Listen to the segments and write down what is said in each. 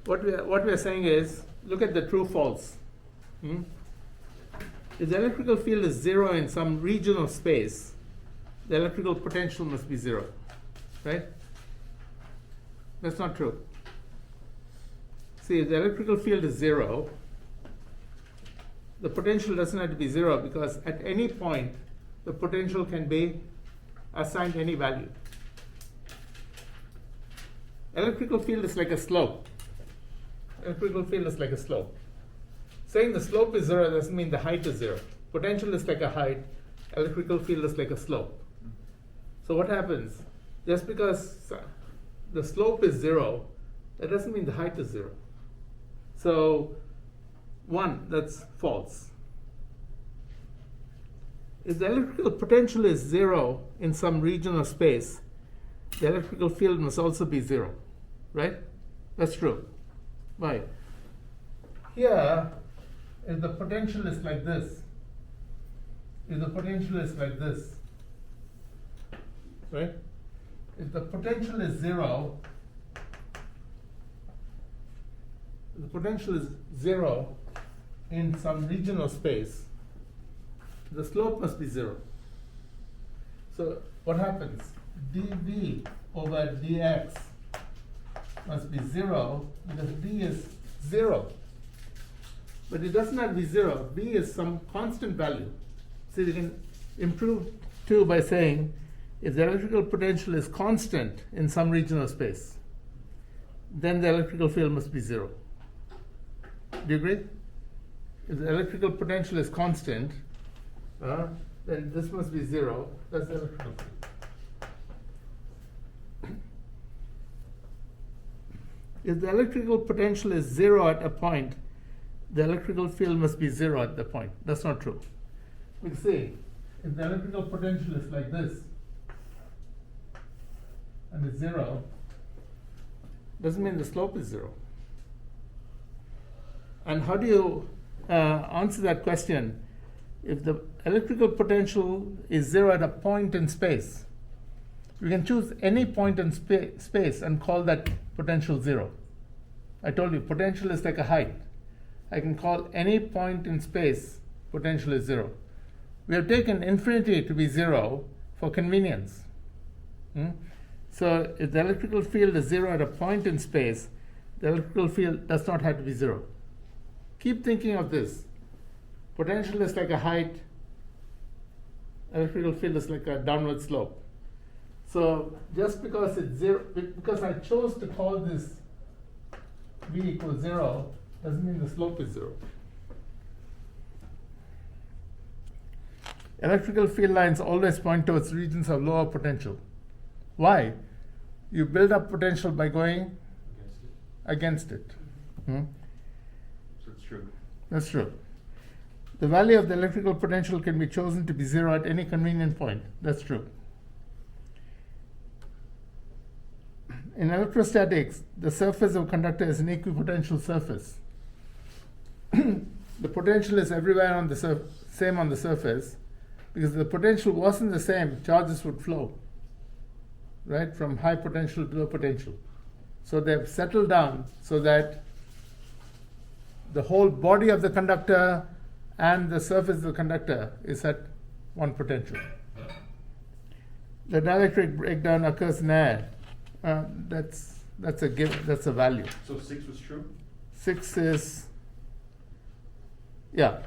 what we are saying is, look at the true-false. If the electrical field is 0 in some region of space, the electrical potential must be 0, right? That's not true. See, if the electrical field is 0, the potential doesn't have to be 0, because at any point the potential can be assigned any value. Electrical field is like a slope. Electrical field is like a slope. Saying the slope is 0 doesn't mean the height is 0. Potential is like a height, electrical field is like a slope. So what happens? Just because the slope is 0, that doesn't mean the height is 0. So 1, that's false. If the electrical potential is 0 in some region of space, the electrical field must also be 0, right? That's true. Why? Here, if the potential is like this, if the potential is like this, right? If the potential is 0, the potential is 0 in some region of space, the slope must be 0. So what happens? dv over dx must be 0 because d is 0. But it doesn't have to be 0. B is some constant value. So you can improve too by saying if the electrical potential is constant in some region of space, then the electrical field must be 0. Do you agree? If the electrical potential is constant, then this must be 0. That's the electrical field. If the electrical potential is 0 at a point, the electrical field must be 0 at the point. That's not true. We say if the electrical potential is like this and it's 0, doesn't mean the slope is 0. And how do you answer that question? If the electrical potential is 0 at a point in space, we can choose any point in space and call that potential 0. I told you, potential is like a height. I can call any point in space potential is 0. We have taken infinity to be 0 for convenience. So if the electrical field is 0 at a point in space, the electrical field does not have to be 0. Keep thinking of this. Potential is like a height, electrical field is like a downward slope. So just because it's 0, because I chose to call this v equals 0, doesn't mean the slope is 0. Electrical field lines always point towards regions of lower potential. Why? You build up potential by going against it. So it's true. That's true. The value of the electrical potential can be chosen to be 0 at any convenient point. That's true. In electrostatics, the surface of a conductor is an equipotential surface. The potential is everywhere on the same on the surface, because if the potential wasn't the same, charges would flow, right, from high potential to low potential. So they've settled down so that the whole body of the conductor and the surface of the conductor is at one potential. The dielectric breakdown occurs in air. That's a given. That's a value. So 6 was true? 6 is, yeah.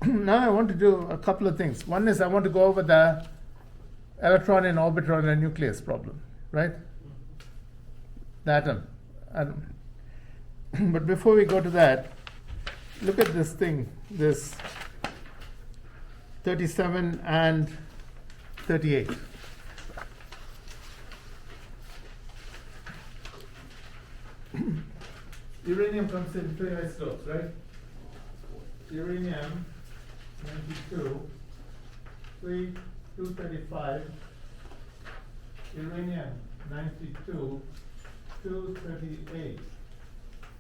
Now I want to do a couple of things. One is I want to go over the electron in orbit around a nucleus problem, right? The atom. But before we go to that, look at this thing, this 37 and 38. Uranium comes in 3 isotopes, right? Uranium 92, 235, uranium 92, 238,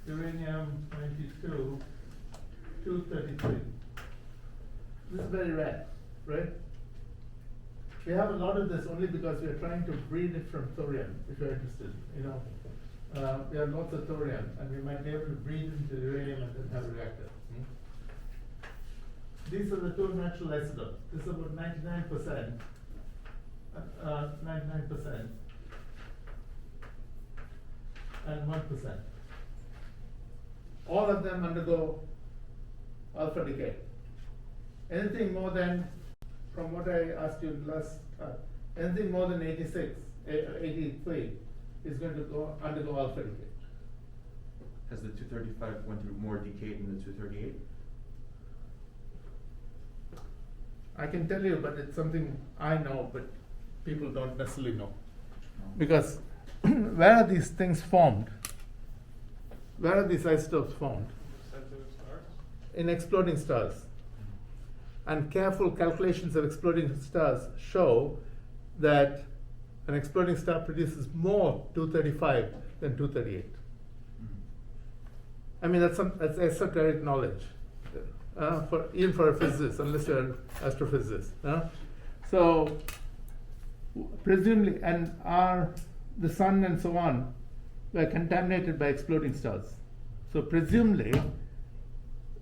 uranium 92, 233. This is very rare, right? We have a lot of this only because we are trying to breed it from thorium, if you're interested, you know. We have lots of thorium, and we might be able to breed into uranium and then have a reactor. These are the two natural isotopes. This is about 99%, 99%, and 1%. All of them undergo alpha decay. Anything more than, from what I asked you last time, anything more than 86, 83 is going to undergo alpha decay. Has the 235 went through more decay than the 238? I can tell you, but it's something I know, but people don't necessarily know. Because where are these things formed? Where are these isotopes formed? In exploding stars. And careful calculations of exploding stars show that an exploding star produces more 235 than 238. I mean, that's esoteric knowledge, even for a physicist, unless you're an astrophysicist. So, presumably, and the sun and so on were contaminated by exploding stars. So, presumably,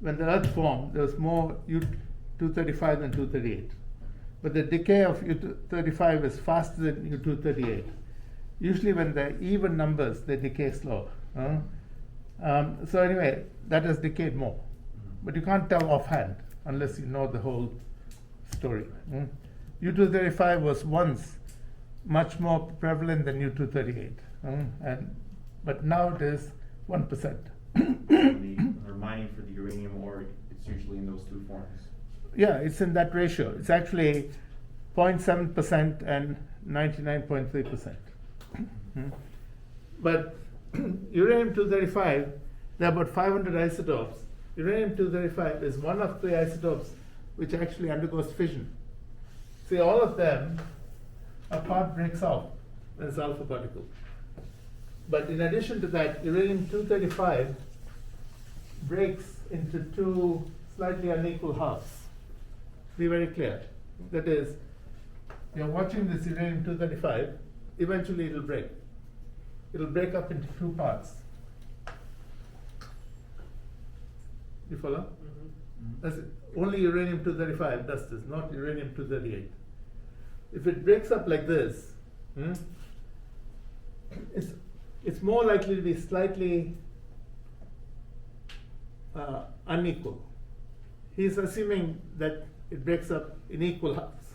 when the Earth formed, there was more U-235 than 238. But the decay of U-235 is faster than U-238. Usually when they're even numbers, they decay slower. So anyway, that has decayed more. But you can't tell offhand unless you know the whole story. U-235 was once much more prevalent than U-238. But now it is 1%. Or mining for the uranium ore, it's usually in those two forms. Yeah, it's in that ratio. It's actually 0.7% and 99.3%. But uranium-235, there are about 500 isotopes. Uranium-235 is one of the isotopes which actually undergoes fission. See, all of them, a part breaks off when it's alpha particle. But in addition to that, uranium-235 breaks into two slightly unequal halves. Be very clear. That is, you're watching this uranium-235, eventually it'll break. It'll break up into two parts. You follow? That's it. Only uranium-235 does this, not uranium-238. If it breaks up like this, it's more likely to be slightly unequal. He's assuming that it breaks up in equal halves.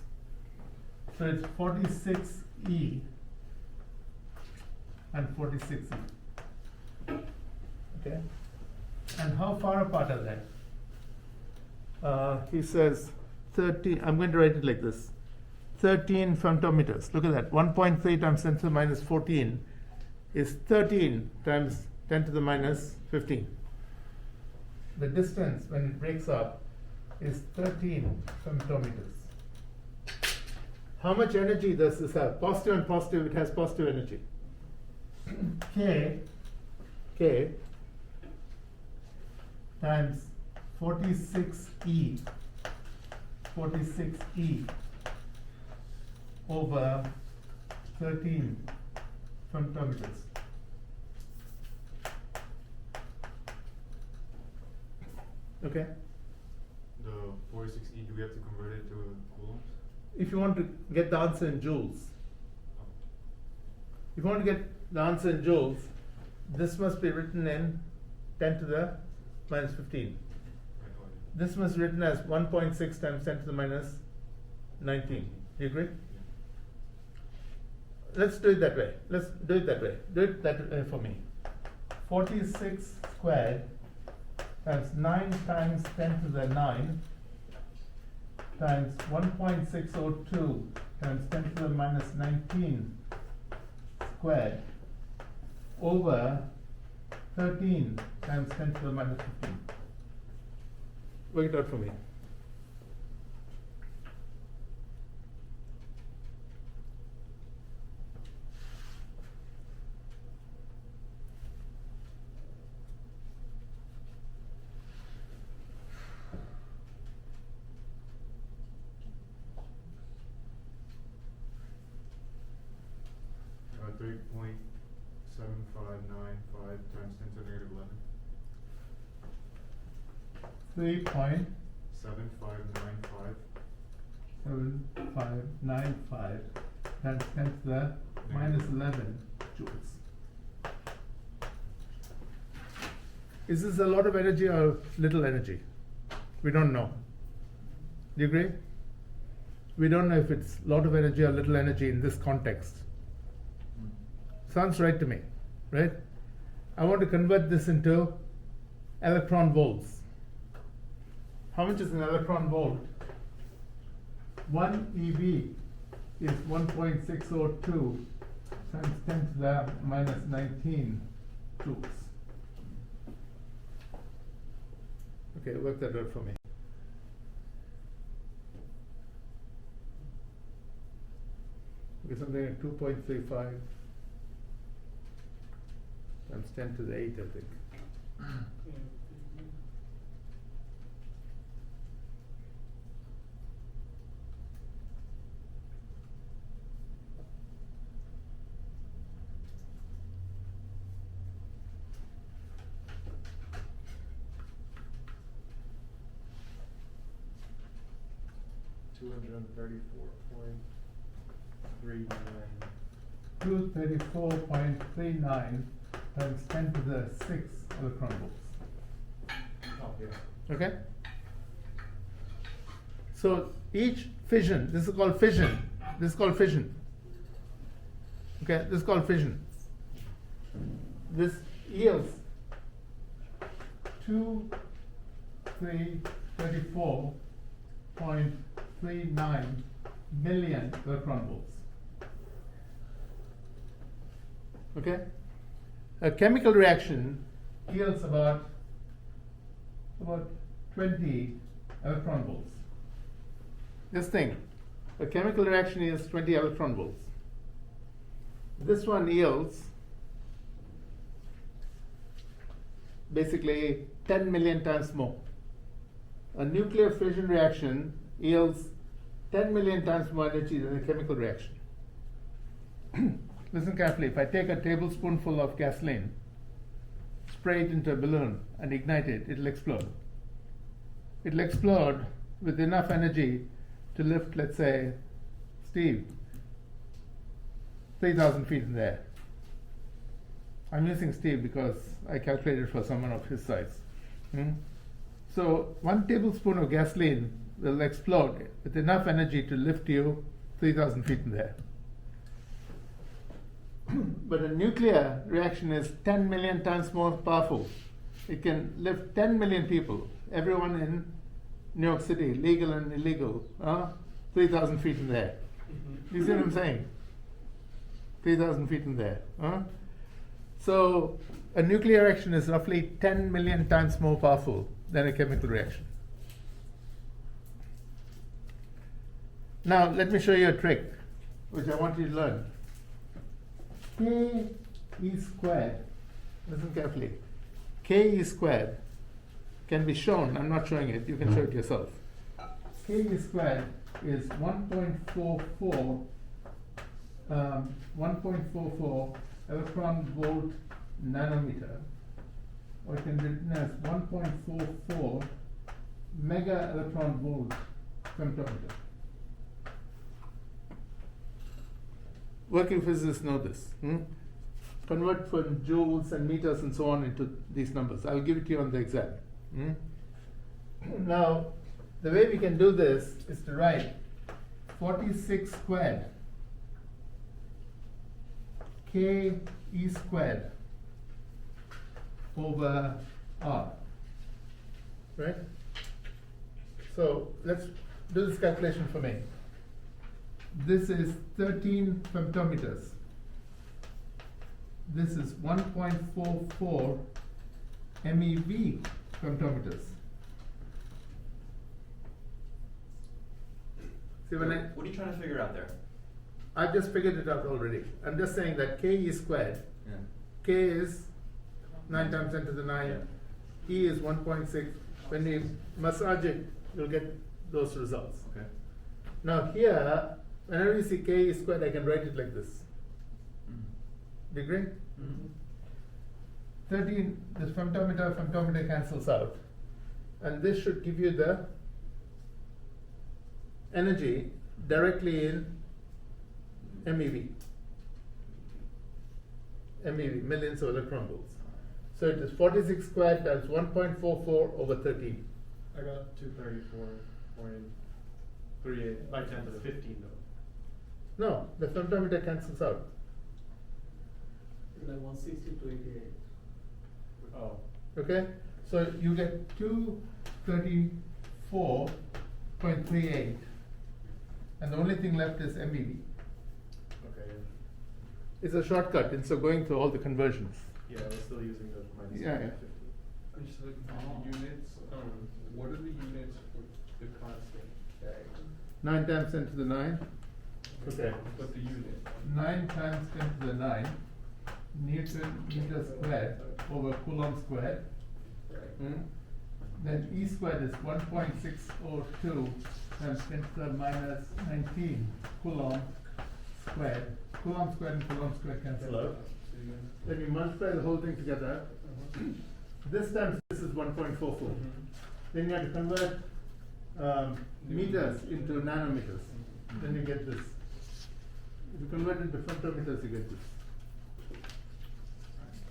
So it's 46E and 46E. Okay? And how far apart are they? He says 13, I'm going to write it like this. 13 femtometers. Look at that. 1.3 times 10 to the minus 14 is 13 times 10 to the minus 15. The distance when it breaks up is 13 femtometers. How much energy does this have? Positive and positive, it has positive energy. K times 46E over 13 femtometers. Okay? The 46E, do we have to convert it to coulombs? If you want to get the answer in joules, if you want to get the answer in joules, this must be written in 10 to the minus 15. This must be written as 1.6 times 10 to the minus 19. Do you agree? Let's do it that way. Let's do it that way. Do it that way for me. 46 squared times 9 times 10 to the 9 times 1.602 times 10 to the minus 19 squared over 13 times 10 to the minus 15. Work it out for me. 3.7595 times 10 to the negative 11. 3.7595 7595 times 10 to the minus 11 joules. Is this a lot of energy or little energy? We don't know. Do you agree? We don't know if it's a lot of energy or little energy in this context. Sounds right to me, right? I want to convert this into electron volts. How much is an electron volt? 1 eV is 1.602 times 10 to the minus 19 joules. Okay, work that out for me. Okay, something like 2.35 times 10 to the 8, I think. $234.39 times 10 to the 6 electron volts. Okay? So each fission, this is called fission. This is called fission. Okay, this is called fission. This yields 34.39 million electron volts. Okay? A chemical reaction yields about 20 electron volts. This thing, a chemical reaction yields 20 electron volts. This one yields basically 10 million times more. A nuclear fission reaction yields 10 million times more energy than a chemical reaction. Listen carefully. If I take a tablespoonful of gasoline, spray it into a balloon, and ignite it, it'll explode. It'll explode with enough energy to lift, let's say, Steve, 3,000 feet in the air. I'm using Steve because I calculated for someone of his size. So 1 tablespoon of gasoline will explode with enough energy to lift you 3,000 feet in the air. But a nuclear reaction is 10 million times more powerful. It can lift 10 million people, everyone in New York City, legal and illegal, 3,000 feet in the air. You see what I'm saying? 3,000 feet in the air. So a nuclear reaction is roughly 10 million times more powerful than a chemical reaction. Now let me show you a trick which I want you to learn. K E squared, listen carefully, K E squared can be shown, I'm not showing it, you can show it yourself. K E squared is 1.44 electron volt nanometer, or it can be written as 1.44 mega electron volt femtometer. Working physicists know this. Convert from joules and meters and so on into these numbers. I'll give it to you on the exam. Now, the way we can do this is to write 46 squared K E squared over R. Right? So let's do this calculation for me. This is 13 femtometers. This is 1.44 MeV femtometers. See, when What are you trying to figure out there? I've just figured it out already. I'm just saying that K E squared. Yeah. K is 9 times 10 to the 9. E is 1.6. When you massage it, you'll get those results. Okay. Now here, whenever you see K E squared, I can write it like this. Do you agree? Mhm. 13, this femtometer cancels out. And this should give you the energy directly in MeV. MeV, millions of electron volts. So it is 46 squared times 1.44 over 13. I got 234.38 by 10 to the 15 though. No, the femtometer cancels out. Like 160 to 88. Oh, Okay? So you get 234.38. And the only thing left is MeV. okay. It's a shortcut instead of going through all the conversions. Yeah, I was still using the minus Yeah, yeah. 50. I'm just looking for the units, what are the units for the constant? Okay. 9 times 10 to the 9. Okay. But the unit. 9 times 10 to the 9 Newton meter squared over Coulomb squared. Right. Then E squared is 1.602 times 10 to the minus 19 Coulomb squared. Coulomb squared and Coulomb squared cancel out. So you Then you multiply the whole thing together. This time this is 1.44. Then you have to convert meters into nanometers. Then you get this. If you convert it to femtometers, you get this.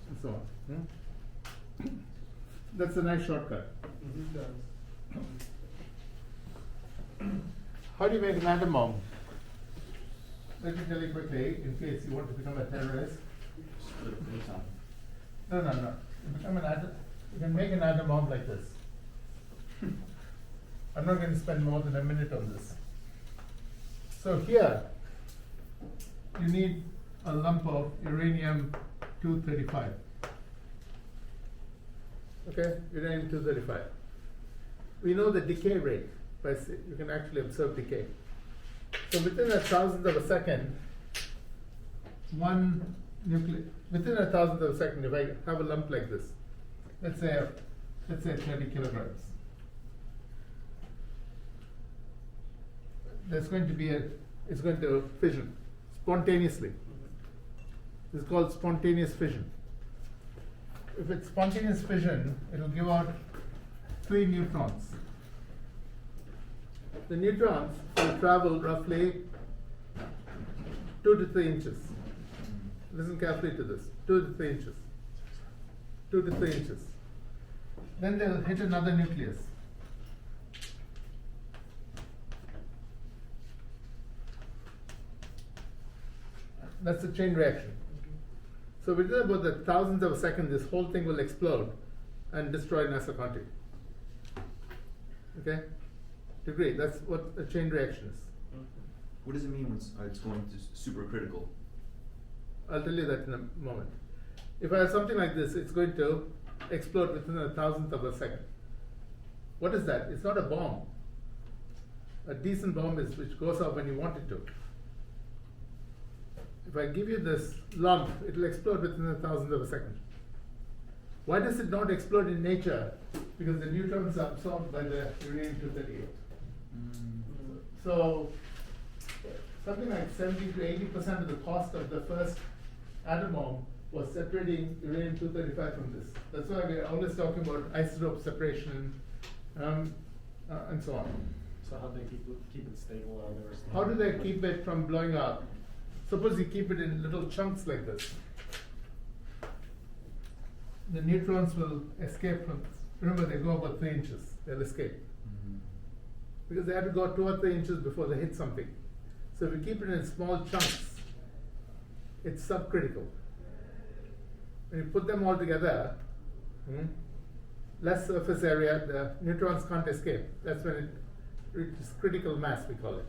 And so on. That's a nice shortcut. How do you make an atom bomb? Let me tell you quickly, in case you want to become a terrorist. Split the photon. No. You become an atom. You can make an atom bomb like this. I'm not going to spend more than a minute on this. So here, you need a lump of uranium-235. Okay, uranium-235. We know the decay rate. You can actually observe decay. So within a thousandth of a second, within a thousandth of a second, if I have a lump like this, let's say 30 kilograms, it's going to fission spontaneously. This is called spontaneous fission. If it's spontaneous fission, it will give out 3 neutrons. The neutrons will travel roughly 2 to 3 inches. Listen carefully to this. 2 to 3 inches. 2 to 3 inches. Then they'll hit another nucleus. That's a chain reaction. So within about the thousandth of a second, this whole thing will explode and destroy Nassau County. Okay? Do you agree? That's what a chain reaction is. What does it mean when it's going to supercritical? I'll tell you that in a moment. If I have something like this, it's going to explode within a thousandth of a second. What is that? It's not a bomb. A decent bomb is which goes off when you want it to. If I give you this lump, it will explode within a thousandth of a second. Why does it not explode in nature? Because the neutrons are absorbed by the uranium-238. So something like 70 to 80% of the cost of the first atom bomb was separating uranium-235 from this. That's why we're always talking about isotope separation and so on. So how do they keep it stable while they were stable? How do they keep it from blowing up? Suppose you keep it in little chunks like this. The neutrons will escape from this. Remember, they go about 3 inches. They'll escape. Because they have to go 2 or 3 inches before they hit something. So if you keep it in small chunks, it's subcritical. When you put them all together, less surface area, the neutrons can't escape. That's when it reaches critical mass, we call it.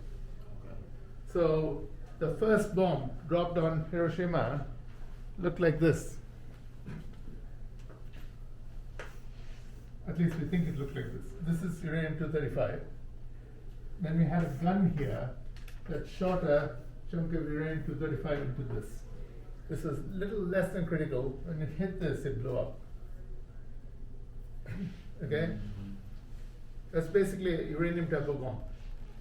So the first bomb dropped on Hiroshima looked like this. At least we think it looked like this. This is uranium-235. Then we had a gun here that shot a chunk of uranium-235 into this. This is a little less than critical. When it hit this, it blew up. Okay? That's basically a uranium turbo bomb.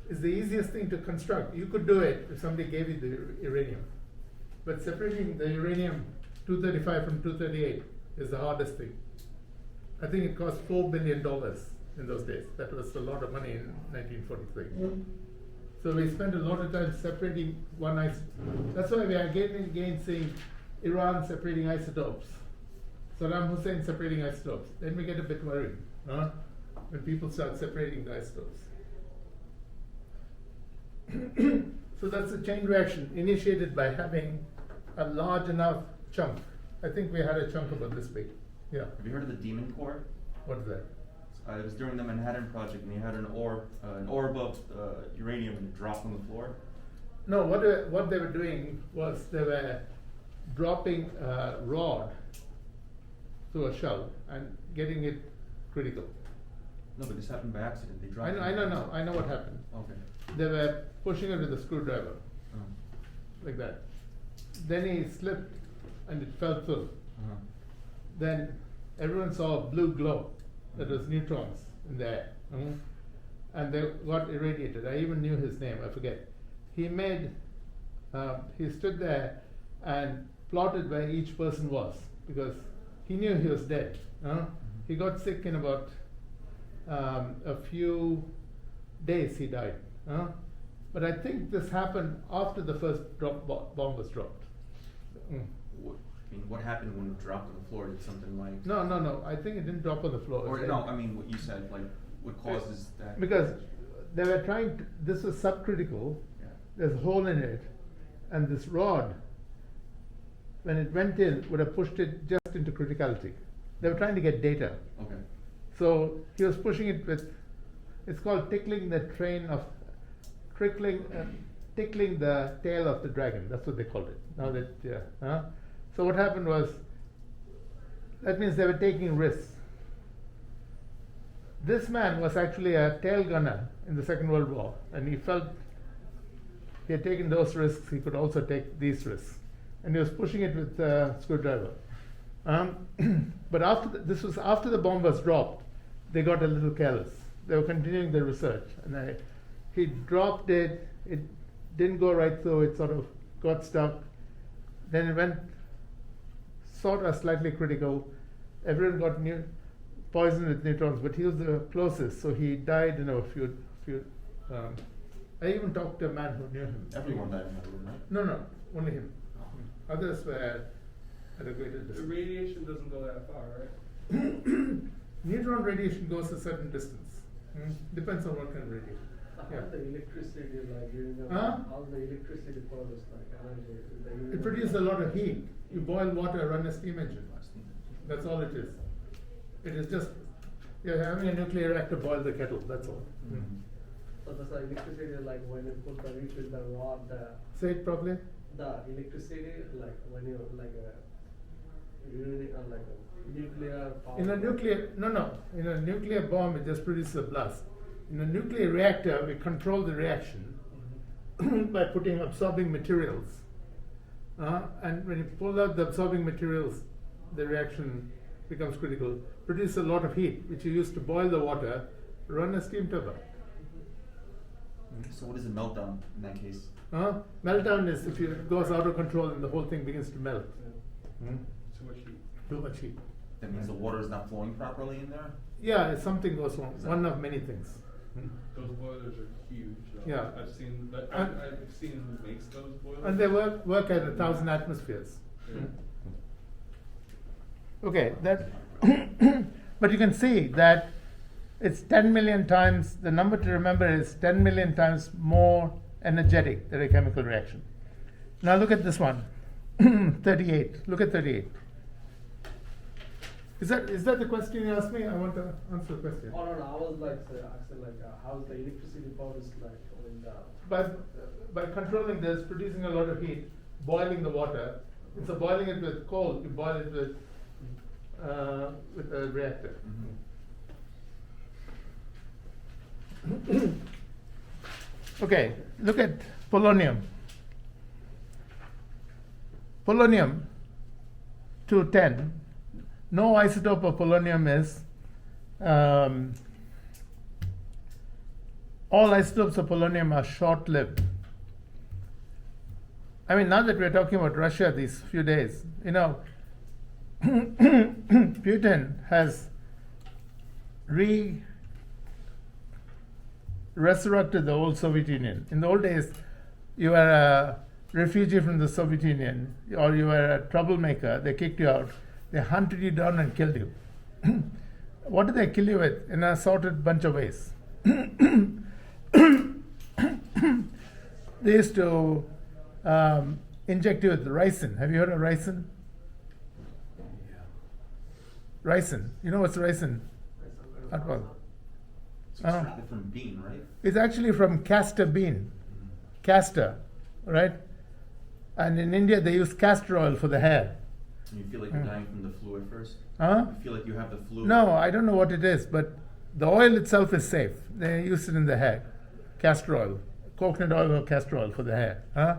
It's the easiest thing to construct. You could do it if somebody gave you the uranium. but separating the uranium-235 from 238 is the hardest thing. I think it cost $4 billion in those days. That was a lot of money in 1943. So we spent a lot of time separating one isotope. That's why we are again and again saying Iran separating isotopes, Saddam Hussein separating isotopes. Then we get a bit worried when people start separating the isotopes. So that's a chain reaction initiated by having a large enough chunk. I think we had a chunk about this big. Yeah. Have you heard of the Demon Core? What is that? It was during the Manhattan Project, and you had an orb of uranium, and it dropped on the floor. No, what they were doing was they were dropping a rod through a shell and getting it critical. No, but this happened by accident. They dropped. I know what happened. Okay. They were pushing it with a screwdriver, Oh. like that. Then he slipped and it fell through. Uh-huh. Then everyone saw a blue glow, that was neutrons in the air. And they got irradiated. I even knew his name, I forget. He stood there and plotted where each person was, because he knew he was dead. He got sick in about a few days, he died. But I think this happened after the first bomb was dropped. What happened when it dropped on the floor? Did something like? No. I think it didn't drop on the floor. Or no, I mean what you said, like what causes that? Because they were trying to, this was subcritical, Yeah. there's a hole in it, and this rod, when it went in, would have pushed it just into criticality. They were trying to get data. Okay. So he was pushing it with, it's called tickling the tickling the tail of the dragon. That's what they called it. Now that, so what happened was, that means they were taking risks. This man was actually a tail gunner in the Second World War, and he felt he had taken those risks, he could also take these risks. And he was pushing it with a screwdriver. But this was after the bomb was dropped, they got a little careless. They were continuing their research, and he dropped it, it didn't go right through, it sort of got stuck. Then it went sort of slightly critical. Everyone got poisoned with neutrons, but he was the closest, so he died in a few. I even talked to a man who knew him. Everyone died in that room, right? No, only him. Others were at a greater The distance. radiation doesn't go that far, right? Neutron radiation goes a certain distance. Depends on what kind of radiation. Yeah. How the electricity like during the Huh? all the electricity produce like energy. It produces a lot of heat. You boil water, run a steam engine. That's all it is. It is just, you're having a nuclear reactor boil the kettle, that's all. So the electricity like when you put the refill the rod, Say it properly. the electricity like when you like a nuclear power. In a nuclear bomb, it just produces a blast. In a nuclear reactor, we control the reaction by putting absorbing materials. And when you pull out the absorbing materials, the reaction becomes critical. Produce a lot of heat, which you use to boil the water, run a steam turbine. So what is a meltdown in that case? Meltdown is if it goes out of control and the whole thing begins to melt. Too much heat. Too much heat. That means the water is not flowing properly in there? Yeah, if something goes wrong. One of many things. Those boilers are huge. Though. Yeah. I've seen And- who makes those boilers. And they work at 1,000 atmospheres. Yeah. Okay, that. But you can see that it's 10 million times. The number to remember is 10 million times more energetic than a chemical reaction. Now look at this one, 38. Look at 38. Is that the question you asked me? I want to answer the question. Oh no, I was like asking like how's the electricity produce like when the By controlling this, producing a lot of heat, boiling the water. Instead of boiling it with coal, you boil it with a reactor. Okay, look at polonium. Polonium 210. No isotope of polonium is. All isotopes of polonium are short-lived. I mean, now that we're talking about Russia these few days, you know, Putin has resurrected the old Soviet Union. In the old days, you were a refugee from the Soviet Union, or you were a troublemaker, they kicked you out, they hunted you down and killed you. What did they kill you with? In an assorted bunch of ways. They used to inject you with ricin. Have you heard of ricin? Ricin. You know what's ricin? That was. It's extracted from bean, right? It's actually from castor bean. Castor, right? And in India they use castor oil for the hair. And you feel like you're dying from the flu at first? Huh? You feel like you have the flu? No, I don't know what it is, but the oil itself is safe. They use it in the hair. Castor oil. Coconut oil or castor oil for the hair. Huh?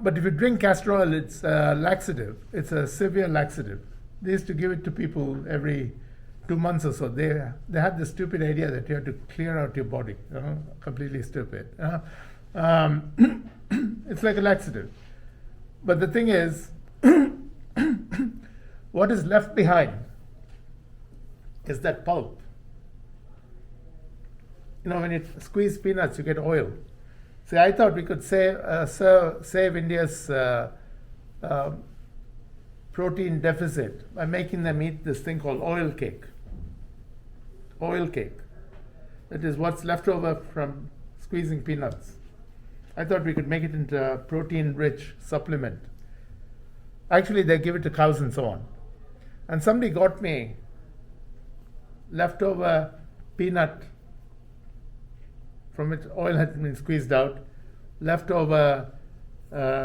But if you drink castor oil, it's a laxative. It's a severe laxative. They used to give it to people every 2 months or so. They had the stupid idea that you have to clear out your body. Completely stupid. It's like a laxative. But the thing is, what is left behind is that pulp. You know, when you squeeze peanuts, you get oil. See, I thought we could save India's protein deficit by making them eat this thing called oil cake. Oil cake. That is what's left over from squeezing peanuts. I thought we could make it into a protein-rich supplement. Actually, they give it to cows and so on. And somebody got me leftover peanut from which oil had been squeezed out, leftover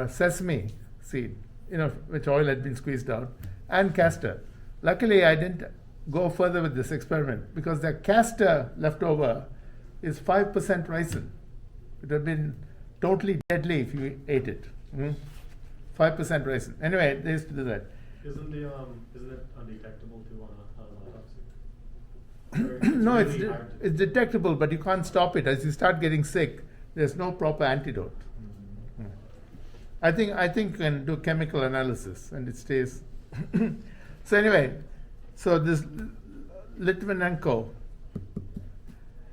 sesame seed, you know, which oil had been squeezed out, and castor. Luckily, I didn't go further with this experiment because the castor leftover is 5% ricin. It would have been totally deadly if you ate it. 5% ricin. Anyway, they used to do that. Isn't it undetectable too on autopsy? No, really hard to- it's detectable, but you can't stop it. As you start getting sick, there's no proper antidote. I think you can do chemical analysis and it stays. So anyway, so this Litvinenko,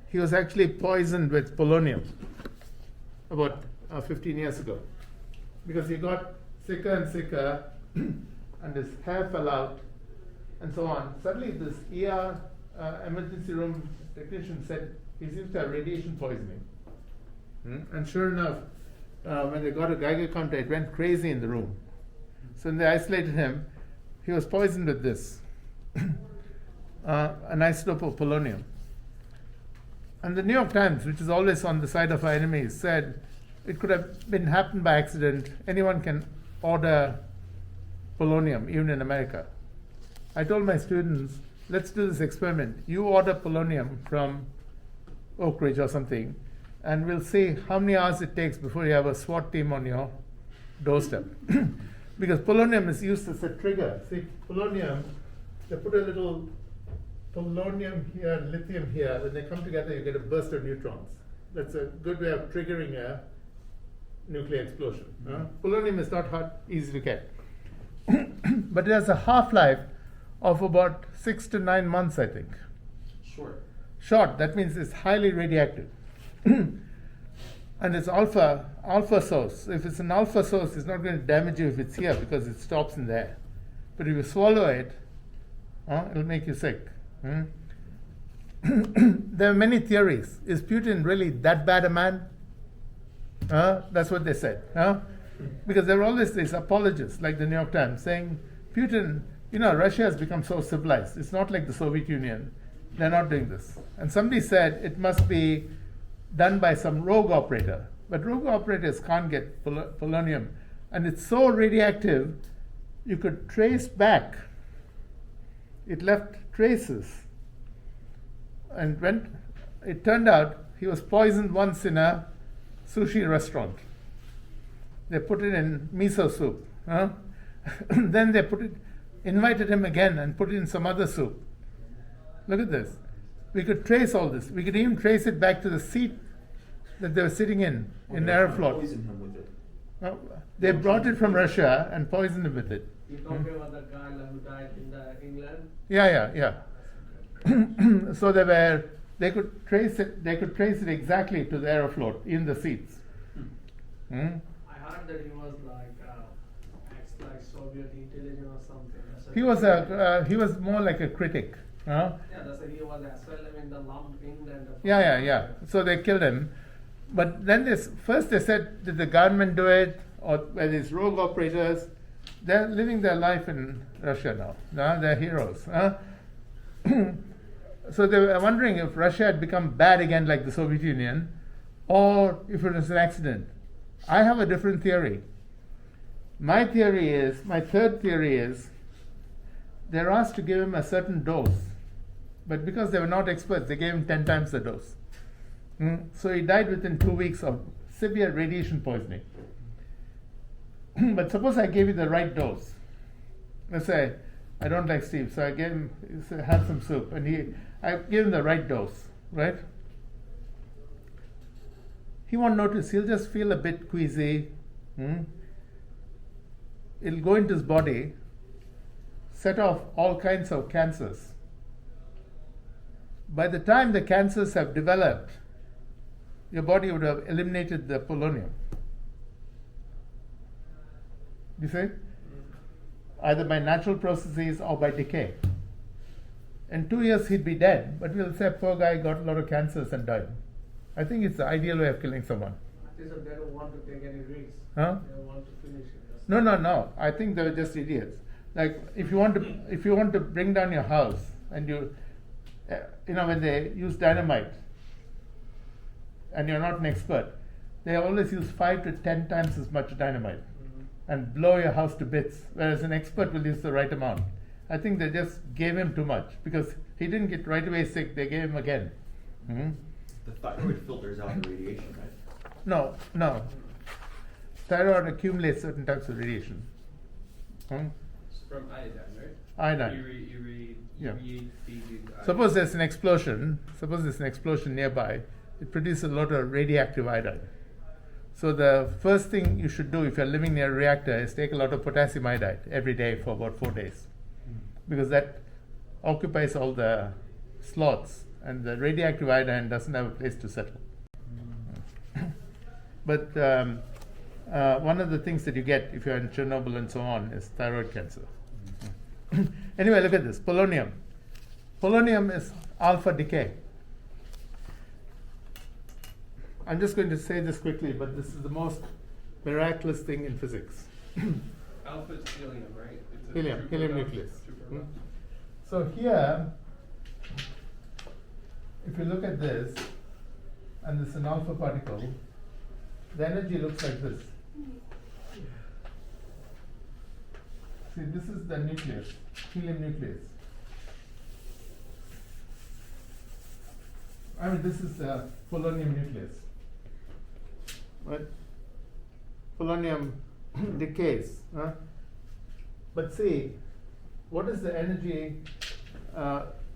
he was actually poisoned with polonium about 15 years ago because he got sicker and sicker and his hair fell out and so on. Suddenly this ER emergency room technician said he seems to have radiation poisoning. And sure enough, when they got a Geiger counter, it went crazy in the room. So when they isolated him, he was poisoned with this, an isotope of polonium. And the New York Times, which is always on the side of our enemies, said it could have been happened by accident. Anyone can order polonium, even in America. I told my students, let's do this experiment. You order polonium from Oak Ridge or something, and we'll see how many hours it takes before you have a SWAT team on your doorstep. Because polonium is used as a trigger. See, polonium, they put a little polonium here, lithium here, when they come together you get a burst of neutrons. That's a good way of triggering a nuclear explosion. Polonium is not easy to get. But it has a half-life of about 6 to 9 months, I think. Short, that means it's highly radioactive. And it's alpha source. If it's an alpha source, it's not going to damage you if it's here because it stops in there. But if you swallow it, it'll make you sick. There are many theories. Is Putin really that bad a man? That's what they said. Because there were always these apologists, like the New York Times, saying, Putin, Russia has become so civilized. It's not like the Soviet Union. They're not doing this. And somebody said it must be done by some rogue operator. But rogue operators can't get polonium. And it's so radioactive, you could trace back. It left traces. And when it turned out, he was poisoned once in a sushi restaurant. They put it in miso soup. Then they invited him again and put it in some other soup. Look at this. We could trace all this. We could even trace it back to the seat that they were sitting in Well, they were trying to Aeroflot. Poison him with it. They brought it from Russia and poisoned him with it. You talking about the guy like, who died in the England? Yeah. So they could trace it exactly to the Aeroflot in the seats. Hmm? I heard that he was like like Soviet intelligence or something. That's He was more like a critic. Huh? Yeah, that's he was as well in the lump England. Yeah. So they killed him. But then first they said, did the government do it? Or were these rogue operators? They're living their life in Russia now. They're heroes. Huh? So they were wondering if Russia had become bad again like the Soviet Union, or if it was an accident. I have a different theory. My third theory is, they're asked to give him a certain dose. But because they were not experts, they gave him 10 times the dose. So he died within 2 weeks of severe radiation poisoning. But suppose I gave you the right dose. Let's say, I don't like Steve, so I gave him, he said, have some soup, and I gave him the right dose, right? He won't notice, he'll just feel a bit queasy. It'll go into his body, set off all kinds of cancers. By the time the cancers have developed, your body would have eliminated the polonium. You see? Either by natural processes or by decay. In 2 years he'd be dead, but we'll say poor guy got a lot of cancers and died. I think it's the ideal way of killing someone. They don't want to take any risks. Huh? They want to finish it. No. I think they were just idiots. Like if you want to bring down your house and when they use dynamite and you're not an expert, they always use 5 to 10 times as much dynamite and blow your house to bits, whereas an expert will use the right amount. I think they just gave him too much because he didn't get right away sick. They gave him again. The thyroid filters out the radiation, right? No. Thyroid accumulates certain types of radiation. It's from iodine, right? Iodine. Yeah. feed iodine. Suppose there's an explosion nearby, it produces a lot of radioactive iodine. So the first thing you should do if you're living near a reactor is take a lot of potassium iodide every day for about 4 days. Because that occupies all the slots and the radioactive iodine doesn't have a place to settle. But one of the things that you get if you're in Chernobyl and so on is thyroid cancer. Anyway, look at this, polonium. Polonium is alpha decay. I'm just going to say this quickly, but this is the most miraculous thing in physics. Alpha is helium, right? It's a Helium true proton, nucleus. true proton. So here, if you look at this, and this is an alpha particle, the energy looks like this. See, this is the nucleus, helium nucleus. This is the polonium nucleus. Right? Polonium decays. But see, what does the energy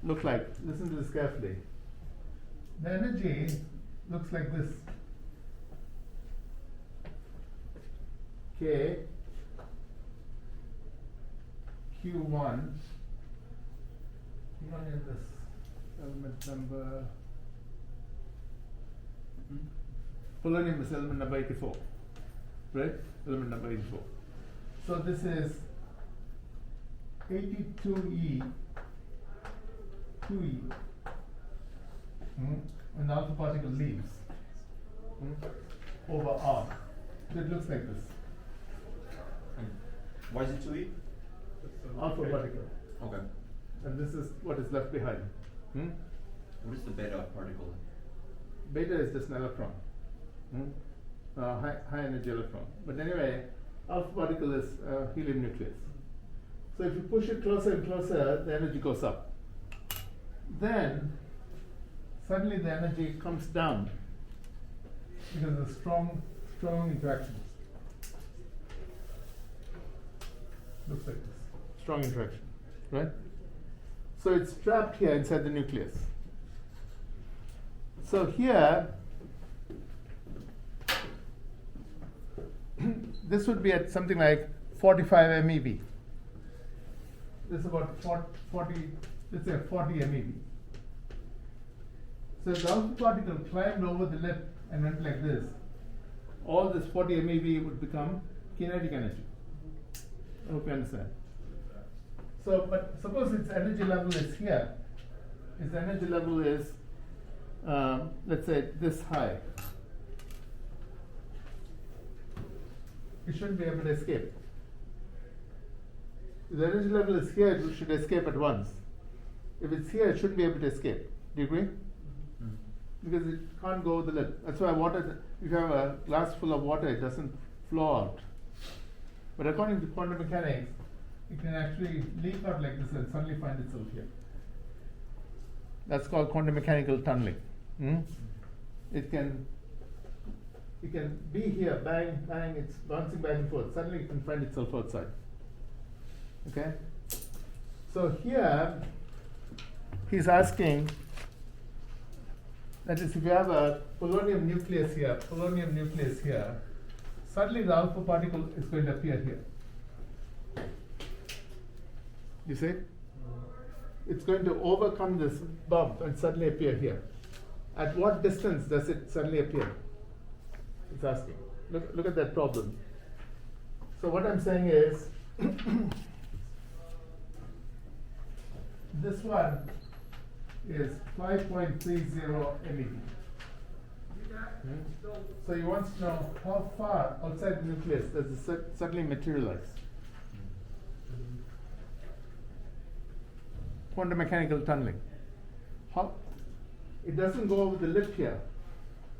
look like? Listen to this carefully. The energy looks like this. K Q1. Q1 is this element number. Polonium is element number 84, right? Element number 84. So this is 82E, 2E, and the alpha particle leaves over R. So it looks like this. Why is it 2E? Alpha particle. Okay. And this is what is left behind. What is the beta particle? Beta is just an electron. High energy electron. But anyway, alpha particle is helium nucleus. So if you push it closer and closer, the energy goes up. Then suddenly the energy comes down because of strong interactions. Looks like this. Strong interaction, right? So it's trapped here inside the nucleus. So here this would be at something like 45 MeV. This is about 40, let's say 40 MeV. So if the alpha particle climbed over the lip and went like this, all this 40 MeV would become kinetic energy. I hope you understand. So, but suppose its energy level is here. Its energy level is, let's say, this high. It shouldn't be able to escape. If the energy level is here, it should escape at once. If it's here, it shouldn't be able to escape. Do you agree? Because it can't go over the lip. That's why water, if you have a glass full of water, it doesn't flow out. But according to quantum mechanics, it can actually leak out like this and suddenly find itself here. That's called quantum mechanical tunneling. It can be here, bang, bang, it's bouncing back and forth. Suddenly it can find itself outside. Okay? So here, he's asking, that is, if you have a polonium nucleus here, suddenly the alpha particle is going to appear here. You see? It's going to overcome this bump and suddenly appear here. At what distance does it suddenly appear? It's asking. Look at that problem. So what I'm saying is, this one is 5.30 MeV. So he wants to know how far outside the nucleus does it suddenly materialize. Quantum mechanical tunneling. How? It doesn't go over the lip here.